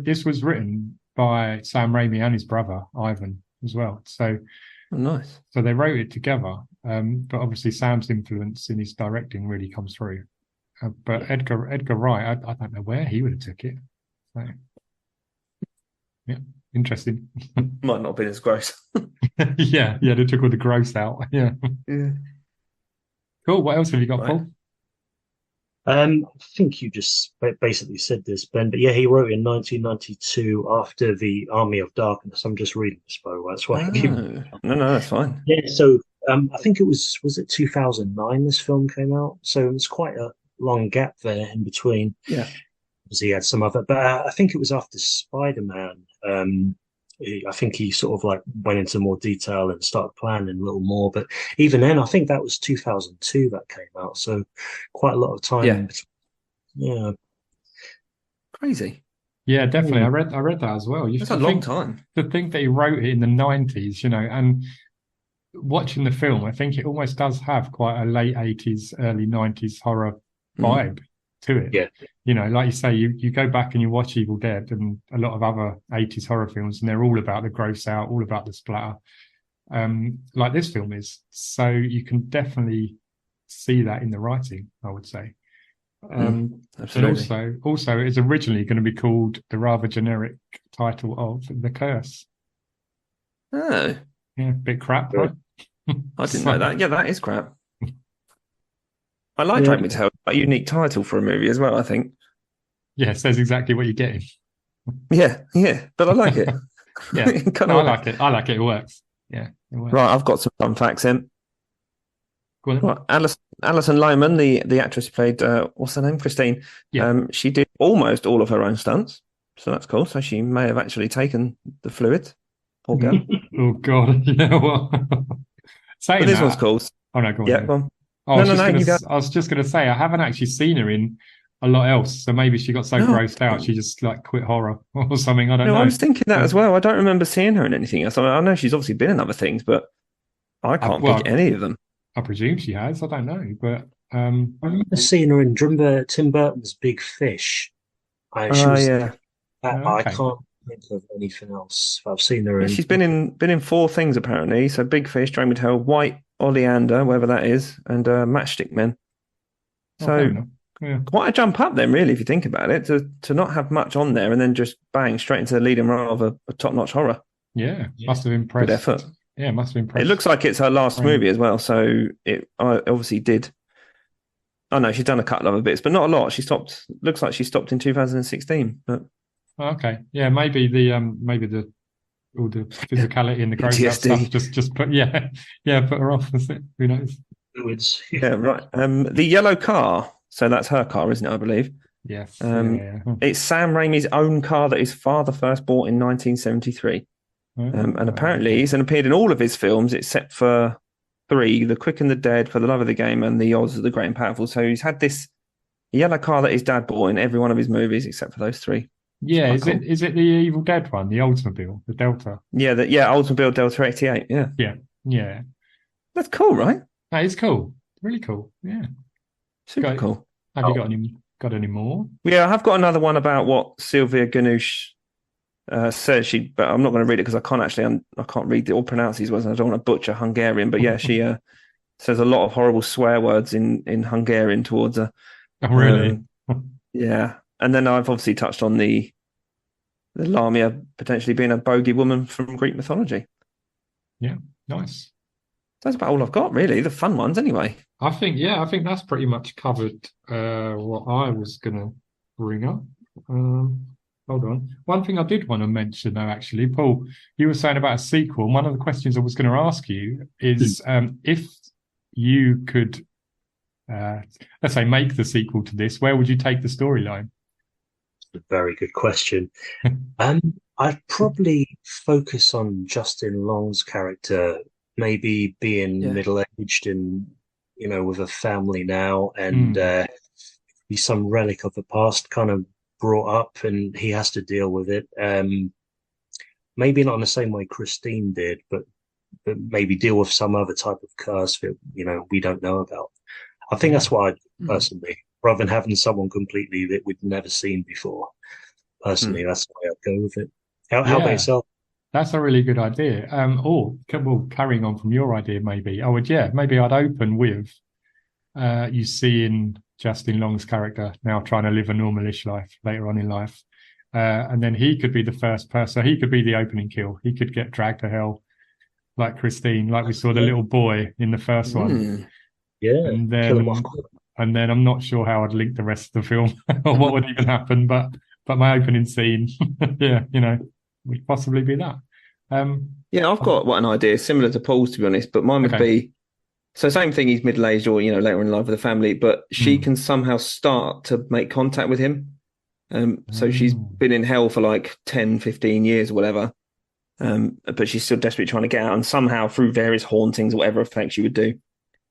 S3: This was written by Sam Raimi and his brother, Ivan, as well. So
S2: nice.
S3: So they wrote it together. But obviously Sam's influence in his directing really comes through. But Edgar Wright, I don't know where he would have took it. So, yeah, interesting.
S2: Might not have been as gross.
S3: Yeah, they took all the gross out. Yeah. Cool. What else have you got, Paul?
S4: I think you just basically said this, Ben, but yeah, he wrote in 1992 after the Army of Darkness. I'm just reading this, by the way. That's why.
S2: No, that's fine.
S4: Yeah, so I think it was it 2009 this film came out? So it was quite a long gap there in between.
S2: Yeah.
S4: Because he had some other, but I think it was after Spider-Man. I think he sort of like went into more detail and started planning a little more. But even then, I think that was 2002 that came out. So quite a lot of time. Yeah.
S2: Crazy.
S3: Yeah, definitely. I read that as well.
S2: That's a long time.
S3: To think that he wrote it in the 90s, and watching the film, I think it almost does have quite a late 80s, early 90s horror vibe to it.
S4: Yeah.
S3: Like you say, you go back and you watch Evil Dead and a lot of other 80s horror films, and they're all about the gross out, all about the splatter, like this film is. So you can definitely see that in the writing, I would say.
S2: Absolutely.
S3: And also, it's originally going to be called the rather generic title of The Curse.
S2: Oh.
S3: Yeah, bit crap, right?
S2: I didn't know that. Yeah, that is crap. I like Drag Me to Hell. A unique title for a movie as well, I think.
S3: Yeah, it says exactly what you're getting.
S2: Yeah, but I like it.
S3: Yeah, I like it. I like it. It works. Yeah, it works.
S2: Right, I've got some fun facts in.
S3: Go on.
S2: Right, Alison Lohman, the actress who played, what's her name? Christine. Yeah. She did almost all of her own stunts, so that's cool. So she may have actually taken the fluid. Poor girl.
S3: Oh, God. Yeah, well.
S2: But this one's cool.
S3: Oh, no, go on.
S2: Yeah, go on.
S3: I was just going to say, I haven't actually seen her in a lot else, so maybe she got so grossed out she just like quit horror or something. I don't know.
S2: I was thinking that as well. I don't remember seeing her in anything else. I know she's obviously been in other things, but I can't pick any of them.
S3: I presume she has. I don't know, but
S4: I remember seeing her in Tim Burton's Big Fish. I can't think of anything else I've seen her in.
S2: She's been in 4 things apparently. So Big Fish, Drag Me to Hell, White Oleander, whatever that is, and Matchstick Men. So quite a jump up then, really, if you think about it, to not have much on there and then just bang straight into the leading role of a top-notch horror.
S3: Yeah, must have impressed.
S2: Good effort.
S3: Yeah, must have impressed.
S2: It looks like it's her last movie as well, so I obviously did. Oh no, she's done a couple of other bits, but not a lot. Looks like she stopped in 2016. But
S3: okay, yeah, maybe all the physicality and the gross out stuff just put put her off. That's it. Who knows?
S2: Yeah, right. The yellow car. So that's her car, isn't it? I believe.
S3: Yes.
S2: It's Sam Raimi's own car that his father first bought in 1973. And apparently he's appeared in all of his films except for 3, The Quick and the Dead, For the Love of the Game, and The Oz of the Great and Powerful. So he's had this yellow car that his dad bought in every one of his movies except for those 3.
S3: Yeah, is it the Evil Dead one, the Oldsmobile, the Delta?
S2: Yeah, Oldsmobile Delta 88, yeah.
S3: Yeah.
S2: That's cool, right?
S3: That is cool. Really cool, yeah.
S2: Super cool.
S3: Have you got any more?
S2: Yeah, I have got another one about what Sylvia Ganush says. But I'm not going to read it because I can't read it or pronounce these words, and I don't want to butcher Hungarian. But yeah, she says a lot of horrible swear words in Hungarian towards her.
S3: Oh, really?
S2: Yeah. And then I've obviously touched on the The Lamia potentially being a bogey woman from Greek mythology.
S3: Yeah, nice.
S2: That's about all I've got, really. The fun ones, anyway.
S3: I think that's pretty much covered what I was going to bring up. Hold on. One thing I did want to mention, though, actually, Paul, you were saying about a sequel. And one of the questions I was going to ask you is if you could, let's say, make the sequel to this, where would you take the storyline?
S4: A very good question. I'd probably focus on Justin Long's character, maybe being middle-aged and, with a family now, and be some relic of the past kind of brought up, and he has to deal with it. Maybe not in the same way Christine did, but maybe deal with some other type of curse that, we don't know about. I think that's what I'd personally, rather than having someone completely that we'd never seen before. Personally, that's the way I'd go with it. How about yourself?
S3: That's a really good idea. Carrying on from your idea, maybe I'd open with you seeing Justin Long's character now trying to live a normalish life later on in life. And then he could be the first person. He could be the opening kill. He could get dragged to hell like Christine, like we saw the little boy in the first one.
S4: Yeah.
S3: And then I'm not sure how I'd link the rest of the film or what would even happen, but my opening scene, would possibly be that.
S2: I've got an idea similar to Paul's, to be honest, but mine would be, so same thing, he's middle-aged or, later in life with a family, but she can somehow start to make contact with him. So she's been in hell for like 10, 15 years or whatever, but she's still desperately trying to get out, and somehow through various hauntings or whatever effects she would do,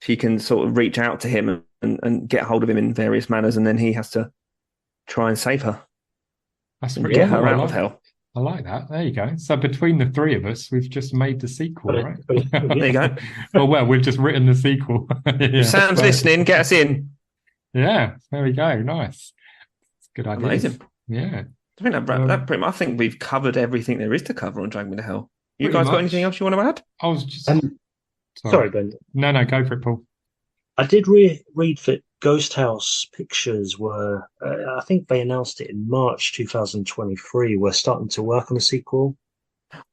S2: she can sort of reach out to him and get hold of him in various manners, and then he has to try and save her.
S3: That's
S2: and get her out of hell.
S3: I like that. There you go. So between the three of us, we've just made the sequel, right?
S2: There you go.
S3: Well, we've just written the sequel.
S2: Sam's listening. Get us in.
S3: Yeah, there we go. Nice. Good idea.
S2: Amazing.
S3: Yeah.
S2: I think that pretty much, I think we've covered everything there is to cover on Drag Me to Hell. You
S3: Pretty
S2: guys
S3: much.
S2: got anything else you want to add?
S3: I was just
S4: sorry, Ben.
S3: No, go for it, Paul.
S4: I did read that Ghost House Pictures were, I think they announced it in March 2023, we're starting to work on a sequel.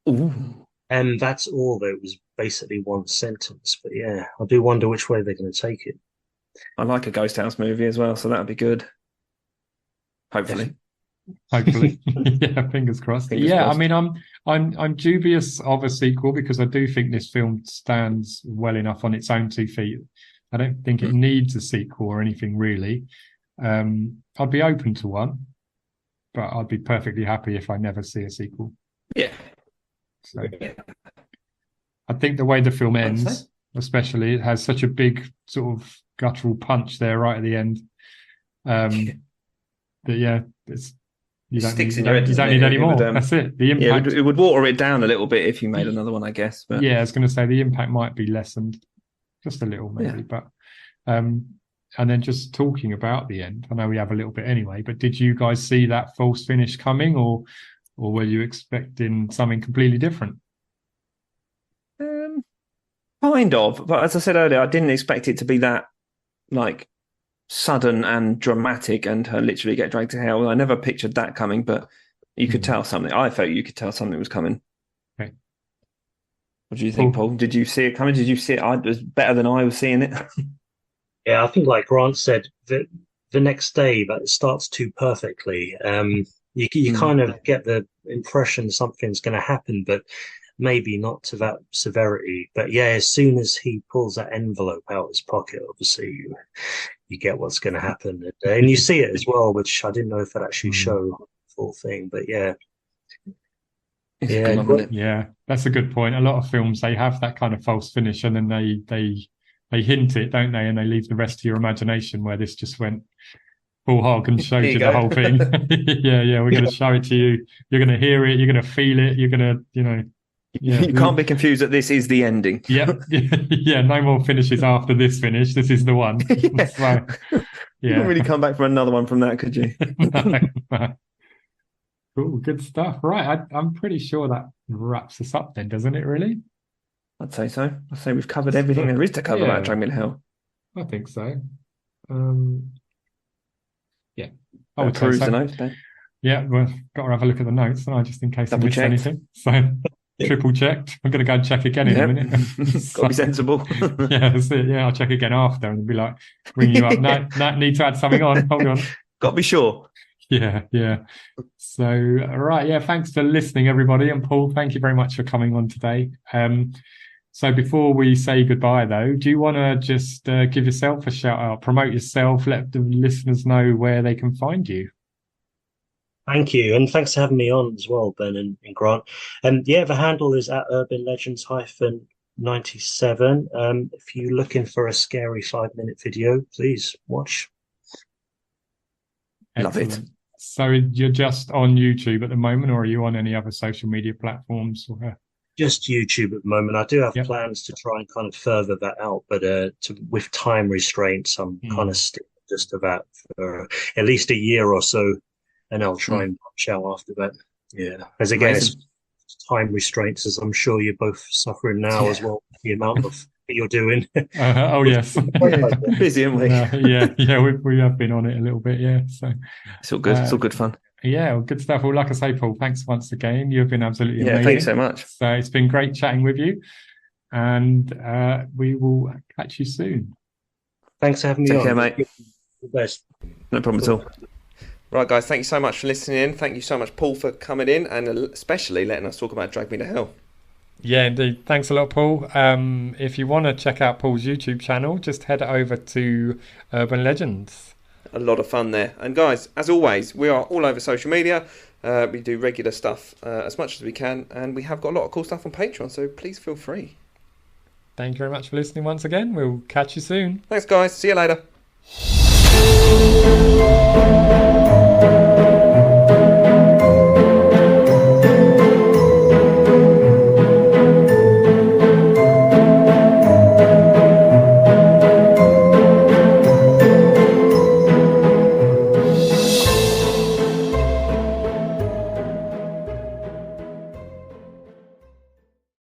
S2: Ooh.
S4: And that's all. That was basically one sentence. But yeah, I do wonder which way they're going to take it.
S2: I like a Ghost House movie as well, so that'd be good. Hopefully.
S3: Yeah, fingers crossed.
S2: Fingers crossed.
S3: I mean, I'm dubious of a sequel because I do think this film stands well enough on its own 2 feet. I don't think it needs a sequel or anything really. I'd be open to one, but I'd be perfectly happy if I never see a sequel.
S2: Yeah.
S3: So I think the way the film ends, especially, it has such a big sort of guttural punch there right at the end. You don't need any more. That's it. The impact.
S2: It would water it down a little bit if you made another one, I guess. But
S3: I was going to say the impact might be lessened just a little, maybe. But and then just talking about the end, I know we have a little bit anyway. But did you guys see that false finish coming, or were you expecting something completely different?
S2: Kind of, but as I said earlier, I didn't expect it to be that like sudden and dramatic and her literally get dragged to hell. I never pictured that coming, but you could tell something. I felt you could tell something was coming.
S3: Okay.
S2: What do you think, Paul? Did you see it coming? Did you see it was better than I was seeing it?
S4: Yeah, I think like Grant said, that the next day that starts too perfectly. You kind of get the impression something's going to happen, but maybe not to that severity. But yeah, as soon as he pulls that envelope out of his pocket, obviously you get what's going to happen. And you see it as well, which I didn't know if it actually show the full thing. But yeah.
S3: Yeah, that's a good point. A lot of films, they have that kind of false finish and then they hint it, don't they? And they leave the rest to your imagination, where this just went full hog and showed you the whole thing. Yeah, we're going to show it to you. You're going to hear it. You're going to feel it. You're going to,
S2: you can't be confused that this is the ending.
S3: Yeah, no more finishes after this finish. This is the one. So,
S2: you couldn't really come back for another one from that, could you?
S3: No. Cool, good stuff. Right, I'm pretty sure that wraps us up then, doesn't it, really?
S2: I'd say so. I'd say we've covered everything there is to cover about Drag Me to Hell.
S3: I think so. I
S2: would
S3: say so.
S2: The notes, Ben.
S3: Yeah, well, got to have a look at the notes, and I just in case I missed
S2: Double-checked.
S3: anything. So triple checked. I'm going to go and check again in a minute.
S2: Got to be sensible.
S3: Yeah, that's it. Yeah, I'll check again after and be like, ringing you up. Nat, need to add something on. Hold on.
S2: Got to be sure.
S3: Yeah. So, right. Yeah. Thanks for listening, everybody. And Paul, thank you very much for coming on today. So before we say goodbye, though, do you want to just give yourself a shout out, promote yourself, let the listeners know where they can find you?
S4: Thank you, and thanks for having me on as well, Ben and Grant. Yeah, the handle is at urbanlegends-97. If you're looking for a scary 5-minute video, please watch.
S3: Excellent.
S2: Love it.
S3: So you're just on YouTube at the moment, or are you on any other social media platforms?
S4: Just YouTube at the moment. I do have plans to try and kind of further that out, but with time restraints, I'm kind of sticking just to that for at least a year or so. And I'll try and punch out after that. Yeah. As again, it's time restraints, as I'm sure you're both suffering now as well, the amount of that you're doing.
S3: Oh, yes.
S2: Busy, aren't we?
S3: Yeah, we have been on it a little bit, yeah. So
S2: it's all good. It's all good fun.
S3: Yeah, well, good stuff. Well, like I say, Paul, thanks once again. You've been absolutely amazing.
S2: Thanks so much.
S3: So it's been great chatting with you. And we will catch you soon.
S4: Thanks for having me on.
S2: Take care, mate.
S4: The best.
S2: No problem at all. Right, guys, thank you so much for listening in. Thank you so much, Paul, for coming in and especially letting us talk about Drag Me to Hell. Yeah, indeed. Thanks a lot, Paul. If you want to check out Paul's YouTube channel, just head over to Urban Legends. A lot of fun there. And guys, as always, we are all over social media. We do regular stuff as much as we can. And we have got a lot of cool stuff on Patreon, so please feel free. Thank you very much for listening once again. We'll catch you soon. Thanks, guys. See you later.